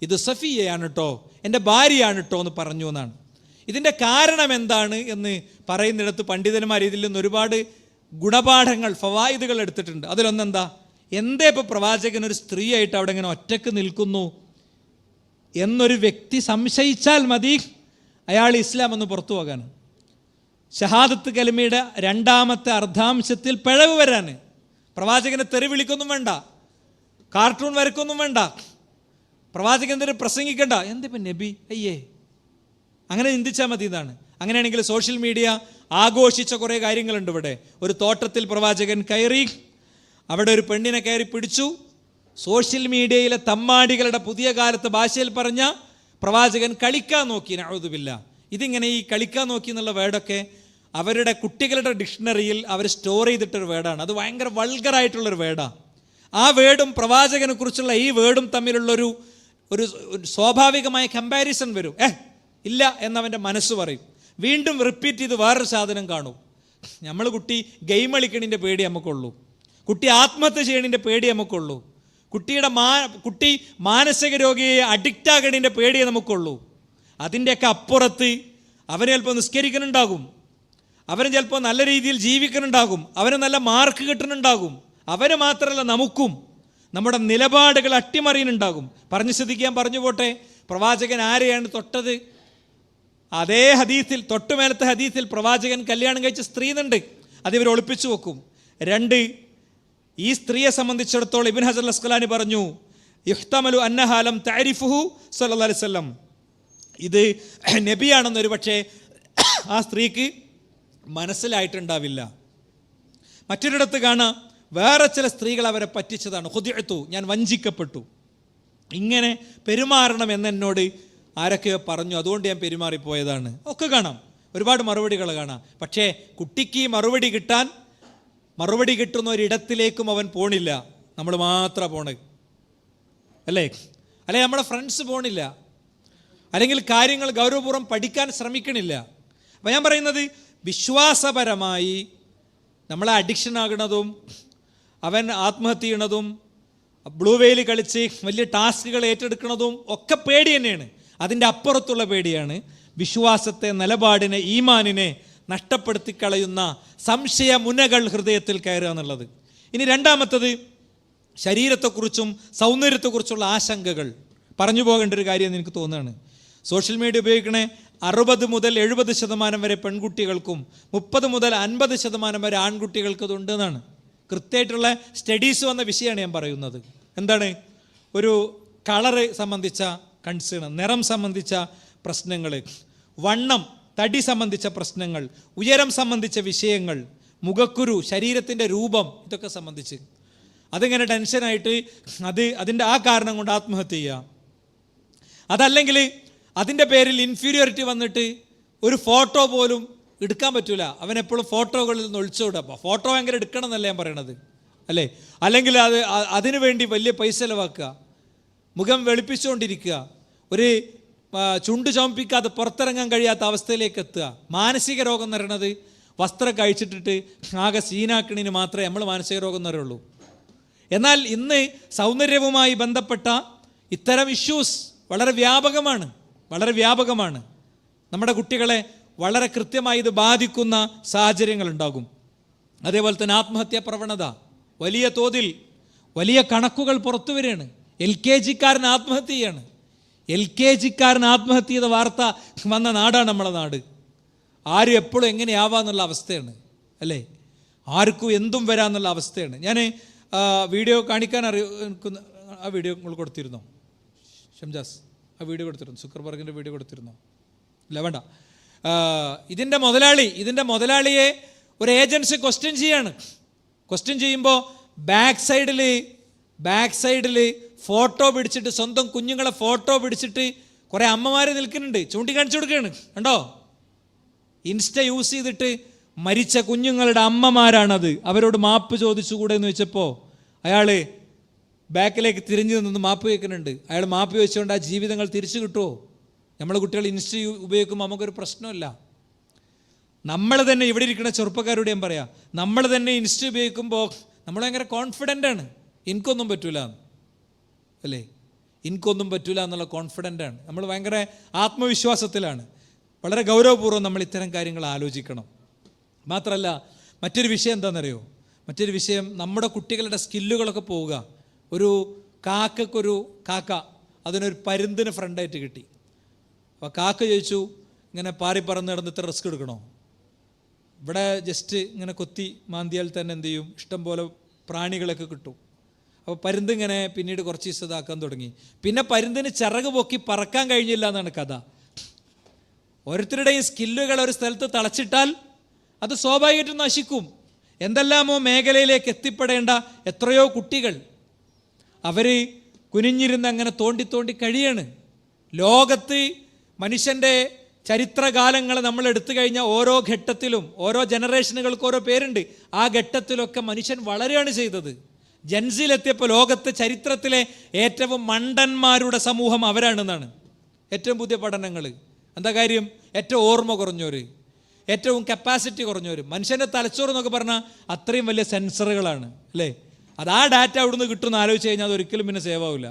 ഇത് സഫിയയാണ് കേട്ടോ, എൻ്റെ ഭാര്യയാണ് കേട്ടോ എന്ന് പറഞ്ഞു എന്നാണ്. ഇതിൻ്റെ കാരണം എന്താണ് എന്ന് പറയുന്നിടത്ത് പണ്ഡിതന്മാർ ഇതിൽ നിന്ന് ഒരുപാട് ഗുണപാഠങ്ങൾ, ഫവായിദുകൾ എടുത്തിട്ടുണ്ട്. അതിലൊന്നെന്താ, എന്തേ ഇപ്പോൾ പ്രവാചകൻ ഒരു സ്ത്രീയായിട്ട് അവിടെ ഇങ്ങനെ ഒറ്റക്ക് നിൽക്കുന്നു എന്നൊരു വ്യക്തി സംശയിച്ചാൽ മതി അയാൾ ഇസ്ലാം എന്ന് പുറത്തു പോകാൻ. ഷഹാദത്ത് കലിമയുടെ രണ്ടാമത്തെ അർദ്ധാംശത്തിൽ പിഴവ് വരാൻ. പ്രവാചകനെ തെറി വിളിക്കൊന്നും വേണ്ട, കാർട്ടൂൺ വരക്കൊന്നും വേണ്ട, പ്രവാചകൻ എന്തൊരു പ്രസംഗിക്കണ്ട, എന്തിപ്പം നബി അയ്യേ, അങ്ങനെ ചിന്തിച്ചാൽ മതി എന്നാണ്. അങ്ങനെയാണെങ്കിൽ സോഷ്യൽ മീഡിയ ആഘോഷിച്ച കുറേ കാര്യങ്ങളുണ്ട്. ഇവിടെ ഒരു തോട്ടത്തിൽ പ്രവാചകൻ കയറി, അവിടെ ഒരു പെണ്ണിനെ കയറി പിടിച്ചു. സോഷ്യൽ മീഡിയയിലെ തമ്മാടികളുടെ പുതിയ കാലത്ത് ഭാഷയിൽ പറഞ്ഞ പ്രവാചകൻ കളിക്കാൻ നോക്കി. നഊദു ബില്ലാഹ്. ഇതിങ്ങനെ ഈ കളിക്കാൻ നോക്കി എന്നുള്ള വേർഡൊക്കെ അവരുടെ കുട്ടികളുടെ ഡിക്ഷണറിയിൽ അവർ സ്റ്റോർ ചെയ്തിട്ടൊരു വേർഡാണ്. അത് ഭയങ്കര വൾഗറായിട്ടുള്ളൊരു വേർഡാണ്. ആ വേർഡും പ്രവാചകനെ കുറിച്ചുള്ള ഈ വേർഡും തമ്മിലുള്ളൊരു ഒരു സ്വാഭാവികമായ കമ്പാരിസൺ വരും. ഇല്ല എന്നവൻ്റെ മനസ്സ് പറയും. വീണ്ടും റിപ്പീറ്റ് ചെയ്ത് വേറൊരു സാധനം കാണും. നമ്മൾ കുട്ടി ഗെയിം കളിക്കണിൻ്റെ പേടി നമുക്കുള്ളൂ, കുട്ടി ആത്മഹത്യ ചെയ്യണിൻ്റെ പേടി നമുക്കുള്ളൂ, കുട്ടി മാനസിക രോഗിയെ അഡിക്റ്റ് ആകണതിൻ്റെ പേടിയെ നമുക്കുള്ളൂ. അതിൻ്റെയൊക്കെ അപ്പുറത്ത് അവന് ചിലപ്പോൾ നിസ്കരിക്കുന്നുണ്ടാകും, അവന് ചിലപ്പോൾ നല്ല രീതിയിൽ ജീവിക്കുന്നുണ്ടാകും, അവന് നല്ല മാർക്ക് കിട്ടുന്നുണ്ടാകും. അവന് മാത്രമല്ല നമുക്കും നമ്മുടെ നിലപാടുകൾ അട്ടിമറിയുന്നുണ്ടാകും. പറഞ്ഞു ശ്രദ്ധിക്കാൻ പറഞ്ഞു പോട്ടെ, പ്രവാചകൻ ആരെയാണ് തൊട്ടത്? അതേ ഹദീസിൽ, തൊട്ടുമേലത്തെ ഹദീസിൽ പ്രവാചകൻ കല്യാണം കഴിച്ച സ്ത്രീന്നുണ്ട്, അതിവർ ഒളിപ്പിച്ചു വെക്കും. രണ്ട്, ഈ സ്ത്രീയെ സംബന്ധിച്ചിടത്തോളം ഇബ്നു ഹജർ അസ്ഖലാനി പറഞ്ഞു, യുഹ്തമലു അന്നഹാ ലം തഅരിഫുഹു സല്ലല്ലാഹു അലൈഹി വസല്ലം, ഇത് നബിയാണെന്നൊരു പക്ഷേ ആ സ്ത്രീക്ക് മനസ്സിലായിട്ടുണ്ടാവില്ല. മറ്റൊരിടത്ത് കാണാം, വേറെ ചില സ്ത്രീകൾ അവരെ പറ്റിച്ചതാണ്. ഖുദിഅതു, ഞാൻ വഞ്ചിക്കപ്പെട്ടു, ഇങ്ങനെ പെരുമാറണം എന്നോട് ആരൊക്കെയോ പറഞ്ഞു, അതുകൊണ്ട് ഞാൻ പെരുമാറിപ്പോയതാണ്. ഒക്കെ കാണാം, ഒരുപാട് മറുപടികൾ കാണാം. പക്ഷേ കുട്ടിക്ക് മറുപടി കിട്ടുന്ന ഒരിടത്തിലേക്കും അവൻ പോണില്ല, നമ്മൾ മാത്രമാണ് പോണത്, അല്ലേ? നമ്മുടെ ഫ്രണ്ട്സ് പോണില്ല, അല്ലെങ്കിൽ കാര്യങ്ങൾ ഗൗരവപൂർവ്വം പഠിക്കാൻ ശ്രമിക്കണില്ല. അപ്പം ഞാൻ പറയുന്നത്, വിശ്വാസപരമായി നമ്മളെ അഡിക്ഷൻ ആകുന്നതും അവൻ ആത്മഹത്യ ചെയ്യണതും ബ്ലൂ വെയിൽ കളിച്ച് വലിയ ടാസ്കുകൾ ഏറ്റെടുക്കുന്നതും ഒക്കെ പേടി തന്നെയാണ്. അതിൻ്റെ അപ്പുറത്തുള്ള പേടിയാണ് വിശ്വാസത്തെ, നിലപാടിനെ, ഈമാനിനെ നഷ്ടപ്പെടുത്തി കളയുന്ന സംശയ മുനകൾ ഹൃദയത്തിൽ കയറുക എന്നുള്ളത്. ഇനി രണ്ടാമത്തത്, ശരീരത്തെക്കുറിച്ചും സൗന്ദര്യത്തെക്കുറിച്ചുള്ള ആശങ്കകൾ. പറഞ്ഞു പോകേണ്ട ഒരു കാര്യം എനിക്ക് തോന്നുകയാണ്. സോഷ്യൽ മീഡിയ ഉപയോഗിക്കണേ 60 മുതൽ 70% വരെ പെൺകുട്ടികൾക്കും 30 മുതൽ 50% വരെ ആൺകുട്ടികൾക്കും ഇതുണ്ട് എന്നാണ് കൃത്യമായിട്ടുള്ള സ്റ്റഡീസ് വന്ന വിഷയമാണ് ഞാൻ പറയുന്നത്. എന്താണ്? ഒരു കളറ് സംബന്ധിച്ച കൺസേൺ, നിറം സംബന്ധിച്ച പ്രശ്നങ്ങൾ, വണ്ണം, തടി സംബന്ധിച്ച പ്രശ്നങ്ങൾ, ഉയരം സംബന്ധിച്ച വിഷയങ്ങൾ, മുഖക്കുരു, ശരീരത്തിൻ്റെ രൂപം, ഇതൊക്കെ സംബന്ധിച്ച് അതിങ്ങനെ ടെൻഷനായിട്ട് അതിൻ്റെ ആ കാരണം കൊണ്ട് ആത്മഹത്യ ചെയ്യുക. അതല്ലെങ്കിൽ അതിൻ്റെ പേരിൽ ഇൻഫീരിയോറിറ്റി വന്നിട്ട് ഒരു ഫോട്ടോ പോലും എടുക്കാൻ പറ്റൂല. അവനെപ്പോഴും ഫോട്ടോകളിൽ നിന്ന് ഒളിച്ചോടുക. അപ്പോൾ ഫോട്ടോ ഭയങ്കര എടുക്കണം എന്നല്ല ഞാൻ പറയണത്, അല്ലേ? അല്ലെങ്കിൽ അതിനു വേണ്ടി വലിയ പൈസ ചിലവാക്കുക, മുഖം വെളുപ്പിച്ചുകൊണ്ടിരിക്കുക, ഒരു ചുണ്ട് ചുമപ്പിക്കാതെ പുറത്തിറങ്ങാൻ കഴിയാത്ത അവസ്ഥയിലേക്ക് എത്തുക. മാനസിക രോഗം എന്ന് പറയണത് വസ്ത്രം കഴിച്ചിട്ടിട്ട് ആകെ സീനാക്കണിന് മാത്രമേ നമ്മൾ മാനസിക രോഗം എന്ന് പറയുള്ളൂ. എന്നാൽ ഇന്ന് സൗന്ദര്യവുമായി ബന്ധപ്പെട്ട ഇത്തരം ഇഷ്യൂസ് വളരെ വ്യാപകമാണ്. നമ്മുടെ കുട്ടികളെ വളരെ കൃത്യമായി ഇത് ബാധിക്കുന്ന സാഹചര്യങ്ങളുണ്ടാകും. അതേപോലെ തന്നെ ആത്മഹത്യാ പ്രവണത വലിയ തോതിൽ വലിയ കണക്കുകൾ പുറത്തു വരികയാണ്. LKG-കാരൻ ആത്മഹത്യ ചെയ്യാണ്. LKG-കാരൻ ആത്മഹത്യ ചെയ്ത വാർത്ത വന്ന നാടാണ് നമ്മളെ നാട്. ആരും എപ്പോഴും എങ്ങനെയാവാന്നുള്ള അവസ്ഥയാണ് അല്ലേ? ആർക്കും എന്തും വരാമെന്നുള്ള അവസ്ഥയാണ്. ഞാൻ വീഡിയോ കാണിക്കാൻ ആ വീഡിയോ നിങ്ങൾ കൊടുത്തിരുന്നോ ഷംജാസ്? ആ വീഡിയോ കൊടുത്തിരുന്നു, സുക്കർബർഗിൻ്റെ വീഡിയോ കൊടുത്തിരുന്നോ? ഇല്ല, വേണ്ട. ഇതിൻ്റെ മുതലാളിയെ ഒരു ഏജൻസി ക്വസ്റ്റ്യൻ ചെയ്യാണ്. ക്വസ്റ്റ്യൻ ചെയ്യുമ്പോൾ ബാക്ക് സൈഡിൽ ഫോട്ടോ പിടിച്ചിട്ട്, സ്വന്തം കുഞ്ഞുങ്ങളെ ഫോട്ടോ പിടിച്ചിട്ട് കുറേ അമ്മമാർ നിൽക്കുന്നുണ്ട്, ചൂണ്ടിക്കാണിച്ചു കൊടുക്കുകയാണ്. കണ്ടോ? ഇൻസ്റ്റ യൂസ് ചെയ്തിട്ട് മരിച്ച കുഞ്ഞുങ്ങളുടെ അമ്മമാരാണത്. അവരോട് മാപ്പ് ചോദിച്ചുകൂടെ എന്ന് വെച്ചപ്പോൾ അയാൾ ബാക്കിലേക്ക് തിരിഞ്ഞു നിന്ന് മാപ്പ് കേൾക്കുന്നുണ്ട്. അയാൾ മാപ്പ് ചോദിച്ചുകൊണ്ട് ആ ജീവിതങ്ങൾ തിരിച്ചു കിട്ടുമോ? നമ്മളെ കുട്ടികൾ ഇൻസ്റ്റ ഉപയോഗിക്കുമ്പോൾ നമുക്കൊരു പ്രശ്നമില്ല. നമ്മൾ തന്നെ ഇവിടെ ഇരിക്കുന്ന ചെറുപ്പക്കാരോട് ഞാൻ പറയാം, നമ്മൾ തന്നെ ഇൻസ്റ്റ ഉപയോഗിക്കുമ്പോൾ നമ്മൾ ഭയങ്കര കോൺഫിഡൻ്റാണ്. എനിക്കൊന്നും പറ്റൂല അല്ലേ? എനിക്കൊന്നും പറ്റൂല എന്നുള്ള കോൺഫിഡൻ്റാണ്. നമ്മൾ ഭയങ്കര ആത്മവിശ്വാസത്തിലാണ്. വളരെ ഗൗരവപൂർവ്വം നമ്മൾ ഇത്തരം കാര്യങ്ങൾ ആലോചിക്കണം. മാത്രമല്ല, മറ്റൊരു വിഷയം എന്താണെന്നറിയോ? മറ്റൊരു വിഷയം, നമ്മുടെ കുട്ടികളുടെ സ്കില്ലുകളൊക്കെ പോവുക. ഒരു കാക്ക അതിനൊരു പരുന്തിന് ഫ്രണ്ടായിട്ട് കിട്ടി. അപ്പോൾ കാക്ക ചോദിച്ചു, ഇങ്ങനെ പാറി പറന്ന് നടന്ന് ഇത്ര റിസ്ക് എടുക്കണോ? ഇവിടെ ജസ്റ്റ് ഇങ്ങനെ കൊത്തി മാന്തിയാൽ തന്നെ എന്ത് ചെയ്യും, ഇഷ്ടം പോലെ പ്രാണികളൊക്കെ കിട്ടും. അപ്പോൾ പരുന്ത് ഇങ്ങനെ പിന്നീട് കുറച്ച് ദിവസം ഇതാക്കാൻ തുടങ്ങി. പിന്നെ പരുന്തിന് ചിറക് പൊക്കി പറക്കാൻ കഴിഞ്ഞില്ല എന്നാണ് കഥ. ഓരോരുത്തരുടെയും സ്കില്ലുകൾ ഒരു സ്ഥലത്ത് തളച്ചിട്ടാൽ അത് സ്വാഭാവികമായിട്ടും നശിക്കും. എന്തെല്ലാമോ മേഖലയിലേക്ക് എത്തിപ്പെടേണ്ട എത്രയോ കുട്ടികൾ അവർ കുനിഞ്ഞിരുന്ന് അങ്ങനെ തോണ്ടി കഴിയാണ്. ലോകത്ത് മനുഷ്യൻ്റെ ചരിത്രകാലങ്ങൾ നമ്മൾ എടുത്തു കഴിഞ്ഞാൽ ഓരോ ഘട്ടത്തിലും ഓരോ ജനറേഷനുകൾക്ക് ഓരോ പേരുണ്ട്. ആ ഘട്ടത്തിലൊക്കെ മനുഷ്യൻ വളരെയാണ് ചെയ്തത്. ജൻസിലെത്തിയപ്പോൾ ലോകത്തെ ചരിത്രത്തിലെ ഏറ്റവും മണ്ടന്മാരുടെ സമൂഹം അവരാണെന്നാണ് ഏറ്റവും പുതിയ പഠനങ്ങൾ. എന്താ കാര്യം? ഏറ്റവും ഓർമ്മ കുറഞ്ഞവർ, ഏറ്റവും കപ്പാസിറ്റി കുറഞ്ഞവർ. മനുഷ്യൻ്റെ തലച്ചോറ് എന്നൊക്കെ പറഞ്ഞാൽ അത്രയും വലിയ സെൻസറുകളാണ് അല്ലേ? അത് ആ ഡാറ്റ അവിടുന്ന് കിട്ടുമെന്ന് ആലോചിച്ച് കഴിഞ്ഞാൽ അതൊരിക്കലും പിന്നെ സേവ് ആവില്ല.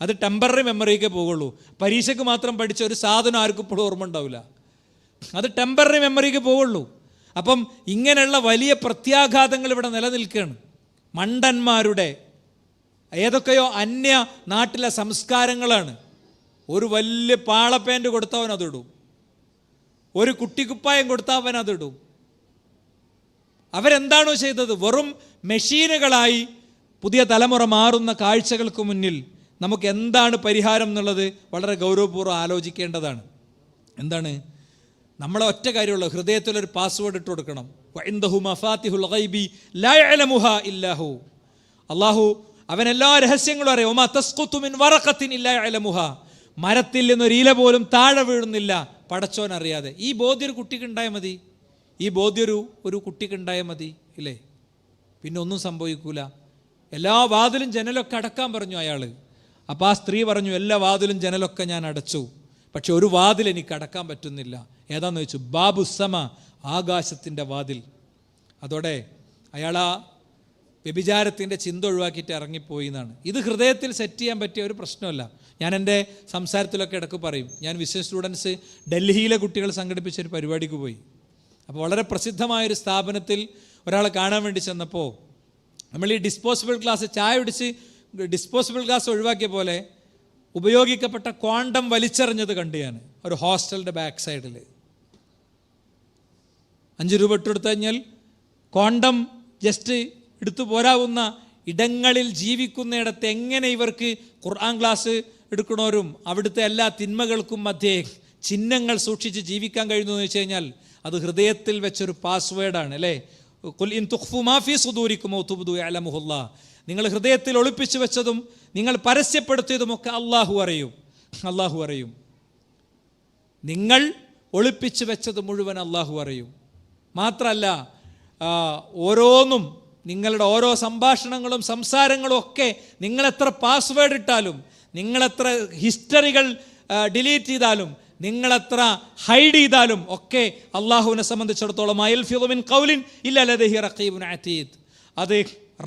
അത് ടെമ്പററി മെമ്മറിക്കേ പോകുള്ളൂ. പരീക്ഷയ്ക്ക് മാത്രം പഠിച്ച ഒരു സാധനം ആർക്കും ഇപ്പോഴും ഓർമ്മ ഉണ്ടാവില്ല. അത് ടെമ്പററി മെമ്മറിക്ക് പോവുള്ളൂ. അപ്പം ഇങ്ങനെയുള്ള വലിയ പ്രത്യാഘാതങ്ങൾ ഇവിടെ നിലനിൽക്കുകയാണ്. മണ്ടന്മാരുടെ ഏതൊക്കെയോ അന്യ നാട്ടിലെ സംസ്കാരങ്ങളാണ്. ഒരു വലിയ പാളപ്പാൻറ് കൊടുത്തവൻ അതിടും, ഒരു കുട്ടിക്കുപ്പായം കൊടുത്തവൻ അതിടും. അവരെന്താണോ ചെയ്തത്? വെറും മെഷീനുകളായി പുതിയ തലമുറ മാറുന്ന കാഴ്ചകൾക്ക് മുന്നിൽ നമുക്ക് എന്താണ് പരിഹാരം എന്നുള്ളത് വളരെ ഗൗരവപൂർവ്വം ആലോചിക്കേണ്ടതാണ്. എന്താണ്? നമ്മളെ ഒറ്റ കാര്യമുള്ള ഹൃദയത്തിലൊരു പാസ്വേഡ് ഇട്ട് കൊടുക്കണം. അള്ളാഹു അവൻ എല്ലാ രഹസ്യങ്ങളും അറിയാം. മരത്തിൽ നിന്നൊരു ഇല പോലും താഴെ വീഴുന്നില്ല പടച്ചോൻ അറിയാതെ. ഈ ബോധ്യം ഒരു കുട്ടിക്ക് ഉണ്ടായാൽ മതി. ഈ ബോധ്യം ഒരു കുട്ടിക്ക് ഉണ്ടായാൽ മതി ഇല്ലേ? പിന്നെ ഒന്നും സംഭവിക്കൂല. എല്ലാ വാതിലും ജനലൊക്കെ അടക്കാൻ പറഞ്ഞു അയാൾ. അപ്പോൾ ആ സ്ത്രീ പറഞ്ഞു, എല്ലാ വാതിലും ജനലൊക്കെ ഞാൻ അടച്ചു, പക്ഷെ ഒരു വാതിൽ എനിക്ക് അടക്കാൻ പറ്റുന്നില്ല. ഏതാന്ന് വെച്ചു? ബാബുസമ, ആകാശത്തിൻ്റെ വാതിൽ. അതോടെ അയാൾ ആ വ്യഭിചാരത്തിൻ്റെ ചിന്ത ഒഴിവാക്കിയിട്ട് ഇറങ്ങിപ്പോയി എന്നാണ്. ഇത് ഹൃദയത്തിൽ സെറ്റ് ചെയ്യാൻ പറ്റിയ ഒരു പ്രശ്നമല്ല. ഞാൻ എൻ്റെ സംസാരത്തിലൊക്കെ ഇടയ്ക്ക് പറയും, ഞാൻ വിശ്വസ് സ്റ്റുഡൻസ് ഡൽഹിയിലെ കുട്ടികൾ സംഘടിപ്പിച്ചൊരു പരിപാടിക്ക് പോയി. അപ്പോൾ വളരെ പ്രസിദ്ധമായൊരു സ്ഥാപനത്തിൽ ഒരാളെ കാണാൻ വേണ്ടി ചെന്നപ്പോൾ നമ്മൾ ഈ ഡിസ്പോസിബിൾ ഗ്ലാസ്, ചായ പിടിച്ച് ഡിസ്പോസിബിൾ ഗ്ലാസ് ഒഴിവാക്കിയ പോലെ ഉപയോഗിക്കപ്പെട്ട ക്വാണ്ടം വലിച്ചെറിഞ്ഞത് കണ്ടു ഞാൻ ഒരു ഹോസ്റ്റലിൻ്റെ ബാക്ക് സൈഡിൽ. 5 രൂപ ഇട്ടെടുത്തു കഴിഞ്ഞാൽ ക്വാണ്ടം ജസ്റ്റ് എടുത്തു പോരാവുന്ന ഇടങ്ങളിൽ ജീവിക്കുന്നിടത്ത് എങ്ങനെ ഇവർക്ക് ഖുർആൻ ക്ലാസ് എടുക്കണവരും അവിടുത്തെ എല്ലാ തിന്മകൾക്കും മധ്യേ ചിഹ്നങ്ങൾ സൂക്ഷിച്ച് ജീവിക്കാൻ കഴിയുന്നു എന്ന് വെച്ച് കഴിഞ്ഞാൽ അത് ഹൃദയത്തിൽ വെച്ചൊരു പാസ്വേഡാണ് അല്ലേ? ഖുൽ ഇൻ തുഖ്ഫു മാ ഫീ സുദൂരിക്കും ഔ തുബ്ദു യഅലമുഹുല്ലാഹ്. നിങ്ങൾ ഹൃദയത്തിൽ ഒളിപ്പിച്ചു വെച്ചതും നിങ്ങൾ പരസ്യപ്പെടുത്തിയതുമൊക്കെ അള്ളാഹു അറിയും. നിങ്ങൾ ഒളിപ്പിച്ചു വെച്ചത് മുഴുവൻ അള്ളാഹു അറിയും. മാത്രമല്ല, ഓരോന്നും നിങ്ങളുടെ ഓരോ സംഭാഷണങ്ങളും സംസാരങ്ങളും ഒക്കെ നിങ്ങളെത്ര പാസ്വേഡ് ഇട്ടാലും, നിങ്ങളെത്ര ഹിസ്റ്ററികൾ ഡിലീറ്റ് ചെയ്താലും, നിങ്ങളെത്ര ഹൈഡ് ചെയ്താലും ഒക്കെ അള്ളാഹുവിനെ സംബന്ധിച്ചിടത്തോളം അയൽഫിദു മിൻ ഖൗലിൻ ഇല്ലാ ലദൈഹി റഖീബുൻ അതീദ്, അത്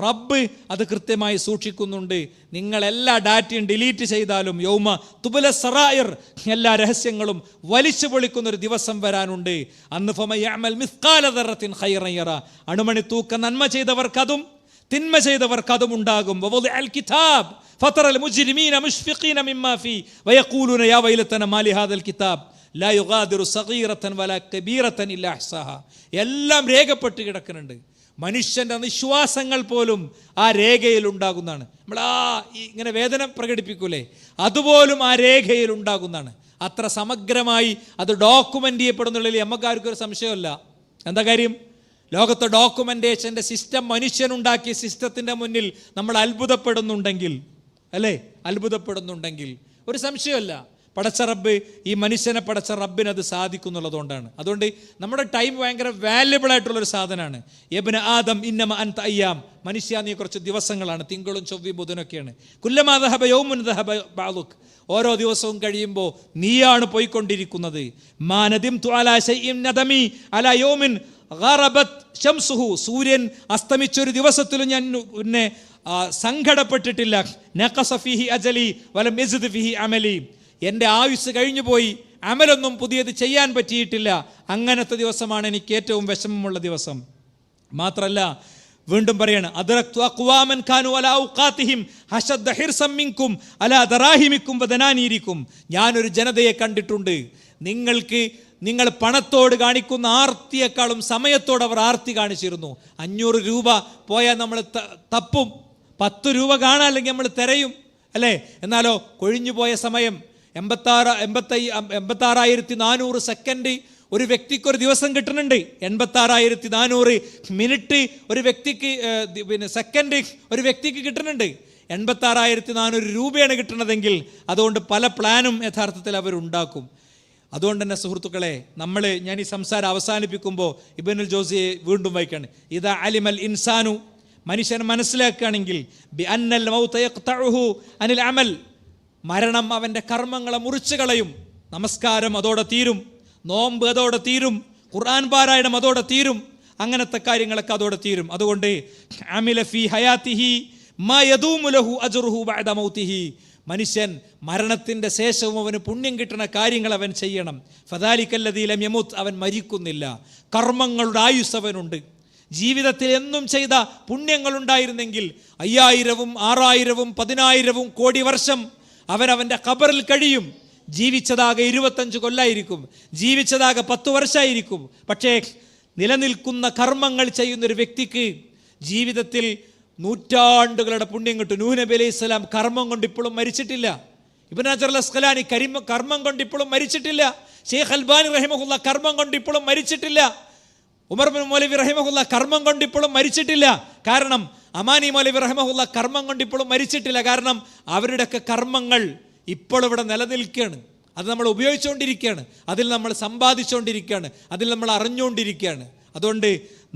റബ്ബ് അത് കൃത്യമായി സൂക്ഷിക്കുന്നുണ്ട്. നിങ്ങളെല്ലാ ഡാറ്റയും ഡിലീറ്റ് ചെയ്താലും യൗമ തുബല സറായിർ, എല്ലാ രഹസ്യങ്ങളും വലിച്ചു പൊളിക്കുന്നൊരു ദിവസം വരാനുണ്ട്. അന്ന് ഫമൻ യഅമൽ മിസ്ഖാല ദറത്തിൻ ഖൈറൻ യറ, അണുമണി തൂക്ക നന്മ ചെയ്തവർക്കതും തിന്മ ചെയ്തവർക്ക് അതും ഉണ്ടാകും. വവദിഅൽ കിതാബ് ഫതറൽ മുജ്രിമീന മുശ്ഫിഖീന മിമ്മാ ഫീ വയഖൂലൂന യാ വൈലതന മാലി ഹാദൽ കിതാബ് ലാ യുഗാദിറു സഗീറതൻ വലാ കബീറതൻ ഇല്ലാ അഹ്സാഹ. എല്ലാം രേഖപ്പെട്ട് കിടക്കുന്നുണ്ട്. മനുഷ്യൻ്റെ നിശ്വാസങ്ങൾ പോലും ആ രേഖയിൽ ഉണ്ടാകുന്നതാണ്. നമ്മൾ ഇങ്ങനെ വേദന പ്രകടിപ്പിക്കൂലേ, അതുപോലും ആ രേഖയിൽ ഉണ്ടാകുന്നതാണ്. അത്ര സമഗ്രമായി അത് ഡോക്യുമെൻ്റ് ചെയ്യപ്പെടുന്നുള്ളിൽ നമുക്കാർക്കൊരു സംശയമല്ല. എന്താ കാര്യം? ലോകത്തെ ഡോക്യുമെൻറ്റേഷൻ്റെ സിസ്റ്റം മനുഷ്യനുണ്ടാക്കിയ സിസ്റ്റത്തിൻ്റെ മുന്നിൽ നമ്മൾ അത്ഭുതപ്പെടുന്നുണ്ടെങ്കിൽ, അല്ലേ, അത്ഭുതപ്പെടുന്നുണ്ടെങ്കിൽ ഒരു സംശയമല്ല, പടച്ച റബ്ബ്, ഈ മനുഷ്യനെ പടച്ച റബ്ബിന് അത് സാധിക്കുന്നുള്ളതുകൊണ്ടാണ്. അതുകൊണ്ട് നമ്മുടെ ടൈം ഭയങ്കര വാല്യബിൾ ആയിട്ടുള്ളൊരു സാധനമാണ്. യബ്ന ആദം ഇന്നമ അൻത അയ്യാം, മനുഷ്യ നീ കുറച്ച് ദിവസങ്ങളാണ്, തിങ്കളും ചൊവ്വയും ബുധനൊക്കെയാണ്. കുല്ലമാ ദഹബ യൗമുൻ ദഹബ ബഅദുക്, ഓരോ ദിവസവും കഴിയുമ്പോൾ നീയാണ് പോയിക്കൊണ്ടിരിക്കുന്നത്. മാ നദിംതു അലാ ശൈഇൻ നദമി അലാ യൗമിൻ ഗറബത് ശംസുഹു, സൂര്യൻ അസ്തമിച്ചൊരു ദിവസത്തിലും ഞാൻ പിന്നെ സങ്കടപ്പെട്ടിട്ടില്ല. നഖസ ഫീഹി അജലി വലം യസ്ദ് ഫീഹി അമലി, എൻ്റെ ആയുസ് കഴിഞ്ഞു പോയി, അമലൊന്നും പുതിയത് ചെയ്യാൻ പറ്റിയിട്ടില്ല. അങ്ങനത്തെ ദിവസമാണ് എനിക്ക് ഏറ്റവും വിഷമമുള്ള ദിവസം. മാത്രമല്ല വീണ്ടും പറയാണ്, അദ്റക്തു അഖ്വാമൻ കാനു അലാ ഔഖാതിഹിം ഹശദ്ദ ഹിർസം മിൻകും അലാ ദറാഹിമിക്കും വദനാനീരിക്കും. ഞാനൊരു ജനതയെ കണ്ടിട്ടുണ്ട്, നിങ്ങൾ പണത്തോട് കാണിക്കുന്ന ആർത്തിയേക്കാളും സമയത്തോട് അവർ ആർത്തി കാണിച്ചിരുന്നു. 500 രൂപ പോയാൽ നമ്മൾ തപ്പും, 10 രൂപ കാണാൻ അല്ലെങ്കിൽ നമ്മൾ തിരയും, അല്ലേ? എന്നാലോ കൊഴിഞ്ഞു പോയ സമയം 86,400 സെക്കൻഡ് ഒരു വ്യക്തിക്ക് ഒരു ദിവസം കിട്ടുന്നുണ്ട്. 86,400 മിനിറ്റ് ഒരു വ്യക്തിക്ക്, പിന്നെ സെക്കൻഡ് ഒരു വ്യക്തിക്ക് കിട്ടുന്നുണ്ട്. 86,400 രൂപയാണ് കിട്ടുന്നതെങ്കിൽ അതുകൊണ്ട് പല പ്ലാനും യഥാർത്ഥത്തിൽ അവരുണ്ടാക്കും. അതുകൊണ്ട് തന്നെ സുഹൃത്തുക്കളെ, ഞാൻ ഈ സംസാരം അവസാനിപ്പിക്കുമ്പോൾ ഇബ്നുൽ ജൗസിയെ വീണ്ടും വായിക്കാണ്. ഇദാ അലിമൽ ഇൻസാനു, മനുഷ്യൻ മനസ്സിലാക്കുകയാണെങ്കിൽ ബി അന്നൽ മൗത യഖ്തഉഹു അനിൽ അമൽ, മരണം അവൻ്റെ കർമ്മങ്ങളെ മുറിച്ചു കളയും. നമസ്കാരം അതോടെ തീരും, നോമ്പ് അതോടെ തീരും, ഖുർആൻ പാരായണം അതോടെ തീരും, അങ്ങനത്തെ കാര്യങ്ങളൊക്കെ അതോടെ തീരും. അതുകൊണ്ട് അമില ഫീ ഹയാതിഹി മാ യദൂമു ലഹു അജ്റുഹു ബഅദ മൗതിഹി, മനുഷ്യൻ മരണത്തിൻ്റെ ശേഷവും അവന് പുണ്യം കിട്ടുന്ന കാര്യങ്ങൾ അവൻ ചെയ്യണം. ഫദാലിക്കല്ലദീ ലം യമുത്, അവൻ മരിക്കുന്നില്ല, കർമ്മങ്ങളുടെ ആയുസ് അവനുണ്ട്. ജീവിതത്തിൽ എന്നും ചെയ്ത പുണ്യങ്ങളുണ്ടായിരുന്നെങ്കിൽ 5000, 6000, 10,000 കോടി വർഷം അവൻ്റെ ഖബറിൽ കഴിയും. ജീവിച്ചതാകെ 25 കൊല്ലായിരിക്കും, ജീവിച്ചതാകെ 10 വർഷമായിരിക്കും. പക്ഷേ നിലനിൽക്കുന്ന കർമ്മങ്ങൾ ചെയ്യുന്നൊരു വ്യക്തിക്ക് ജീവിതത്തിൽ നൂറ്റാണ്ടുകളുടെ പുണ്യം കിട്ടും. നൂഹ് നബി അലൈഹി സ്വലാം കർമ്മം കൊണ്ട് ഇപ്പോഴും മരിച്ചിട്ടില്ല. ഇബ്നു ഹജർ അൽ അസ്ഖലാനി കർമ്മം കൊണ്ട് ഇപ്പോഴും മരിച്ചിട്ടില്ല. ഷെയ്ഖ് അൽബാനി റഹിമഹുല്ല കർമ്മം കൊണ്ട് ഇപ്പോഴും മരിച്ചിട്ടില്ല. ഉമർ ബിൻ മൗലവി റഹിമഹുല്ല കർമ്മം കൊണ്ട് ഇപ്പോഴും മരിച്ചിട്ടില്ല. കാരണം അമാനി മൗലവി റഹിമഹുല്ല കർമ്മം കൊണ്ട് ഇപ്പോഴും മരിച്ചിട്ടില്ല. കാരണം അവരുടെയൊക്കെ കർമ്മങ്ങൾ ഇപ്പോൾ ഇവിടെ നിലനിൽക്കുകയാണ്. അത് നമ്മൾ ഉപയോഗിച്ചുകൊണ്ടിരിക്കുകയാണ്, അതിൽ നമ്മൾ സമ്പാദിച്ചുകൊണ്ടിരിക്കുകയാണ്, അതിൽ നമ്മൾ അറിഞ്ഞുകൊണ്ടിരിക്കുകയാണ്. അതുകൊണ്ട്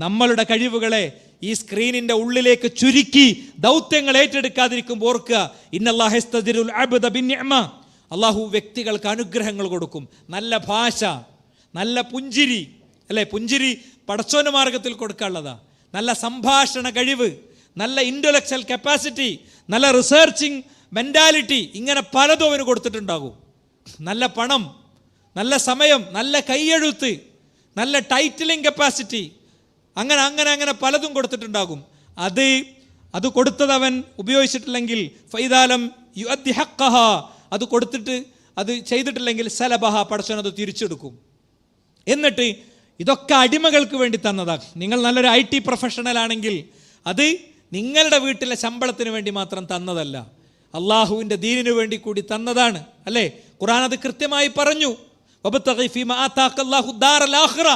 നമ്മളുടെ കഴിവുകളെ ഈ സ്ക്രീനിൻ്റെ ഉള്ളിലേക്ക് ചുരുക്കി ദൗത്യങ്ങൾ ഏറ്റെടുക്കാതിരിക്കുമ്പോൾ ഓർക്കുക, ഇന്നല്ലാഹു യസ്തജിറുൽ അബ്ദ ബിന്നിഅമ, അള്ളാഹു വ്യക്തികൾക്ക് അനുഗ്രഹങ്ങൾ കൊടുക്കും. നല്ല ഭാഷ, നല്ല പുഞ്ചിരി, അല്ലേ? പുഞ്ചിരി പടച്ചോന്റെ മാർഗത്തിൽ കൊടുക്കാനുള്ളതാ. നല്ല സംഭാഷണ കഴിവ്, നല്ല ഇൻ്റലക്ച്വൽ കപ്പാസിറ്റി, നല്ല റിസർച്ചിങ് മെൻറ്റാലിറ്റി, ഇങ്ങനെ പലതും അവന് കൊടുത്തിട്ടുണ്ടാകും. നല്ല പണം, നല്ല സമയം, നല്ല കൈയെഴുത്ത്, നല്ല ടൈറ്റിലിംഗ് കപ്പാസിറ്റി, അങ്ങനെ പലതും കൊടുത്തിട്ടുണ്ടാകും. അത് കൊടുത്തത് അവൻ ഉപയോഗിച്ചിട്ടില്ലെങ്കിൽ ഫൈദാലം യുഅദ്ദി ഹഖ്ഖഹ, അത് കൊടുത്തിട്ട് അത് ചെയ്തിട്ടില്ലെങ്കിൽ സലബഹ, പടച്ചോൻ അത് തിരിച്ചെടുക്കും. എന്നിട്ട് ഇതൊക്കെ അടിമകൾക്ക് വേണ്ടി തന്നതാണ്. നിങ്ങൾ നല്ലൊരു IT പ്രൊഫഷണൽ ആണെങ്കിൽ അത് നിങ്ങളുടെ വീട്ടിലെ ശമ്പളത്തിന് വേണ്ടി മാത്രം തന്നതല്ല, അള്ളാഹുവിൻ്റെ ദീനിനു വേണ്ടി കൂടി തന്നതാണ്, അല്ലേ? ഖുർആൻ അത് കൃത്യമായി പറഞ്ഞു. വബ്തഗി ഫീമാ ആതാകല്ലാഹു ദാറൽ ആഖിറ,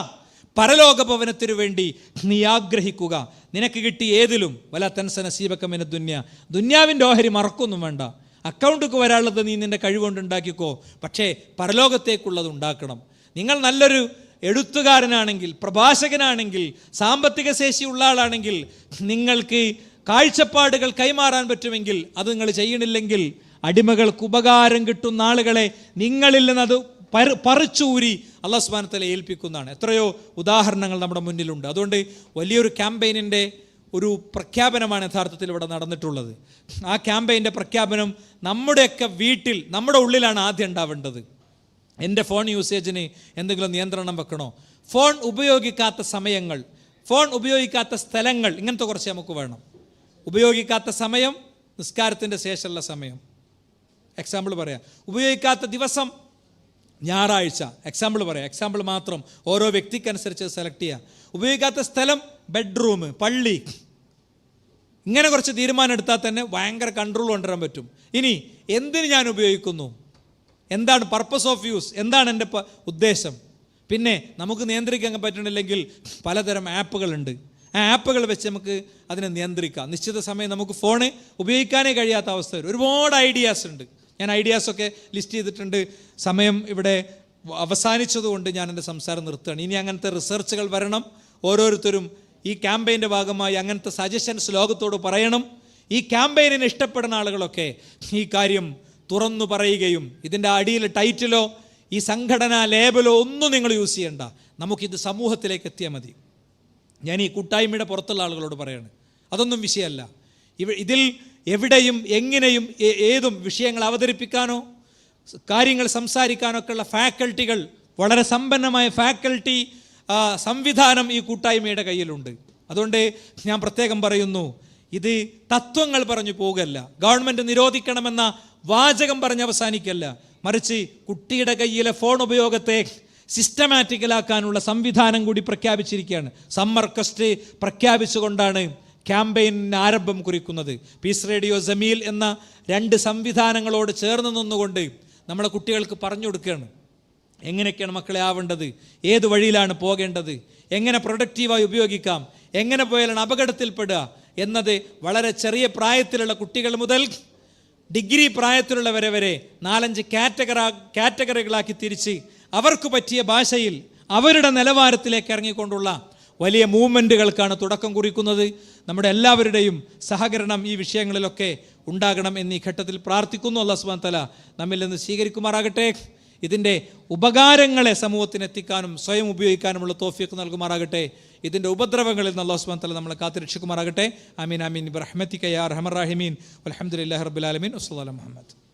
പരലോക ഭവനത്തിനു വേണ്ടി നീ ആഗ്രഹിക്കുക, നിനക്ക് കിട്ടി ഏതിലും. വലാ തൻസ നസീബക മിന ദുനിയ, ദുന്യാവിൻ്റെ ഓഹരി മറക്കൊന്നും വേണ്ട. അക്കൗണ്ടിലേക്ക് വരാനുള്ളത് നീ നിൻ്റെ കഴിവുകൊണ്ട് ഉണ്ടാക്കിക്കോ, പക്ഷേ പരലോകത്തേക്കുള്ളത് ഉണ്ടാക്കണം. നിങ്ങൾ നല്ലൊരു എഴുത്തുകാരനാണെങ്കിൽ, പ്രഭാഷകനാണെങ്കിൽ, സാമ്പത്തിക ശേഷിയുള്ള ആളാണെങ്കിൽ, നിങ്ങൾക്ക് കാഴ്ചപ്പാടുകൾ കൈമാറാൻ പറ്റുമെങ്കിൽ അത് നിങ്ങൾ ചെയ്യണില്ലെങ്കിൽ അടിമകൾക്ക് ഉപകാരം കിട്ടുന്ന ആളുകളെ നിങ്ങളിൽ നിന്നത് പറിച്ചൂരി അല്ലാഹു സുബ്ഹാനഹു വ തആല ഏൽപ്പിക്കുന്നതാണ്. എത്രയോ ഉദാഹരണങ്ങൾ നമ്മുടെ മുന്നിലുണ്ട്. അതുകൊണ്ട് വലിയൊരു ക്യാമ്പയിനിൻ്റെ ഒരു പ്രഖ്യാപനമാണ് യഥാർത്ഥത്തിൽ ഇവിടെ നടന്നിട്ടുള്ളത്. ആ ക്യാമ്പയിൻ്റെ പ്രഖ്യാപനം നമ്മുടെയൊക്കെ വീട്ടിൽ, നമ്മുടെ ഉള്ളിലാണ് ആദ്യം ഉണ്ടാവേണ്ടത്. എൻ്റെ ഫോൺ യൂസേജിന് എന്തെങ്കിലും നിയന്ത്രണം വെക്കണോ? ഫോൺ ഉപയോഗിക്കാത്ത സമയങ്ങൾ, ഫോൺ ഉപയോഗിക്കാത്ത സ്ഥലങ്ങൾ, ഇങ്ങനത്തെ കുറച്ച് നമുക്ക് വേണം. ഉപയോഗിക്കാത്ത സമയം നിസ്കാരത്തിൻ്റെ ശേഷമുള്ള സമയം. എക്സാമ്പിൾ പറയാം. ഉപയോഗിക്കാത്ത ദിവസം ഞായറാഴ്ച. എക്സാമ്പിൾ പറയാം. എക്സാമ്പിൾ മാത്രം, ഓരോ വ്യക്തിക്കനുസരിച്ച് സെലക്ട് ചെയ്യുക. ഉപയോഗിക്കാത്ത സ്ഥലം ബെഡ്റൂം, പള്ളി. ഇങ്ങനെ കുറച്ച് തീരുമാനം എടുത്താൽ തന്നെ ഭയങ്കര കൺട്രോൾ കൊണ്ടുവരാൻ പറ്റും. ഇനി എന്തിന് ഞാൻ ഉപയോഗിക്കുന്നു, എന്താണ് പർപ്പസ് ഓഫ് യൂസ്, എന്താണ് എൻ്റെ ഉദ്ദേശം. പിന്നെ നമുക്ക് നിയന്ത്രിക്കാൻ പറ്റണില്ലെങ്കിൽ പലതരം ആപ്പുകളുണ്ട്. ആ ആപ്പുകൾ വെച്ച് നമുക്ക് അതിനെ നിയന്ത്രിക്കാം. നിശ്ചിത സമയം നമുക്ക് ഫോണ് ഉപയോഗിക്കാനേ കഴിയാത്ത അവസ്ഥ വരും. ഒരുപാട് ഐഡിയാസ് ഉണ്ട്. ഞാൻ ഐഡിയാസൊക്കെ ലിസ്റ്റ് ചെയ്തിട്ടുണ്ട്. സമയം ഇവിടെ അവസാനിച്ചതുകൊണ്ട് ഞാൻ എൻ്റെ സംസാരം നിർത്തുകയാണ്. ഇനി അങ്ങനത്തെ റിസർച്ചുകൾ വരണം. ഓരോരുത്തരും ഈ ക്യാമ്പയിൻ്റെ ഭാഗമായി അങ്ങനത്തെ സജഷൻസ് ലോകത്തോട് പറയണം. ഈ ക്യാമ്പയിനിനെ ഇഷ്ടപ്പെടുന്ന ആളുകളൊക്കെ ഈ കാര്യം തുറന്നു പറയുകയും ഇതിൻ്റെ അടിയിൽ ടൈറ്റിലോ ഈ സംഘടനാ ലേബലോ ഒന്നും നിങ്ങൾ യൂസ് ചെയ്യണ്ട. നമുക്കിത് സമൂഹത്തിലേക്ക് എത്തിയാൽ മതി. ഞാൻ ഈ കൂട്ടായ്മയുടെ പുറത്തുള്ള ആളുകളോട് പറയാണ്, അതൊന്നും വിഷയമല്ല. ഇതിൽ എവിടെയും എങ്ങനെയും ഏതും വിഷയങ്ങൾ അവതരിപ്പിക്കാനോ കാര്യങ്ങൾ സംസാരിക്കാനോ ഒക്കെയുള്ള ഫാക്കൽറ്റികൾ, വളരെ സമ്പന്നമായ ഫാക്കൽറ്റി സംവിധാനം ഈ കൂട്ടായ്മയുടെ കയ്യിലുണ്ട്. അതുകൊണ്ട് ഞാൻ പ്രത്യേകം പറയുന്നു, ഇത് തത്വങ്ങൾ പറഞ്ഞു പോകല്ല, ഗവൺമെൻറ് നിരോധിക്കണമെന്ന വാചകം പറഞ്ഞ് അവസാനിക്കല്ല, മറിച്ച് കുട്ടിയുടെ കയ്യിലെ ഫോൺ ഉപയോഗത്തെ സിസ്റ്റമാറ്റിക്കലാക്കാനുള്ള സംവിധാനം കൂടി പ്രഖ്യാപിച്ചിരിക്കുകയാണ്. സമ്മർ കസ്റ്റ് പ്രഖ്യാപിച്ചുകൊണ്ടാണ് ക്യാമ്പയിന് ആരംഭം കുറിക്കുന്നത്. പീസ് റേഡിയോ, ജമീൽ എന്ന 2 സംവിധാനങ്ങളോട് ചേർന്ന് നിന്നുകൊണ്ട് നമ്മളെ കുട്ടികൾക്ക് പറഞ്ഞു കൊടുക്കുകയാണ് എങ്ങനെയൊക്കെയാണ് മക്കളെ ആവേണ്ടത്, ഏത് വഴിയിലാണ് പോകേണ്ടത്, എങ്ങനെ പ്രൊഡക്റ്റീവായി ഉപയോഗിക്കാം, എങ്ങനെ പോയാലാണ് അപകടത്തിൽപ്പെടുക എന്നത് വളരെ ചെറിയ പ്രായത്തിലുള്ള കുട്ടികൾ മുതൽ ഡിഗ്രി പ്രായത്തിലുള്ളവരെ വരെ 4-5 കാറ്റഗറികളാക്കി തിരിച്ച് അവർക്ക് പറ്റിയ ഭാഷയിൽ അവരുടെ നിലവാരത്തിലേക്ക് ഇറങ്ങിക്കൊണ്ടുള്ള വലിയ മൂവ്മെൻറ്റുകൾക്കാണ് തുടക്കം കുറിക്കുന്നത്. നമ്മുടെ എല്ലാവരുടെയും സഹകരണം ഈ വിഷയങ്ങളിലൊക്കെ ഉണ്ടാകണം എന്നീ ഘട്ടത്തിൽ പ്രാർത്ഥിക്കുന്നു. അല്ലാഹു സുബ്ഹാനഹു വ തആല നമ്മിൽ നിന്ന് സ്വീകരിക്കുമാറാകട്ടെ. ഇതിൻ്റെ ഉപകാരങ്ങളെ സമൂഹത്തിനെത്തിക്കാനും സ്വയം ഉപയോഗിക്കാനുമുള്ള തൗഫീഖ് നൽകുമാറാകട്ടെ. ഇതിൻ്റെ ഉപദ്രവങ്ങളിൽ നിന്ന് അല്ലാഹു സുബ്ഹാനഹു വ തആല നമ്മളെ കാത്തുരക്ഷിക്കുമാറാകട്ടെ. ആമീൻ ആമീൻ ബിറഹ്മതിക യാ അർഹമർ റഹീമീൻ. വൽഹംദുലില്ലാഹി റബ്ബിൽ ആലമീൻ. വസ്സലാമു അലാ മുഹമ്മദ്.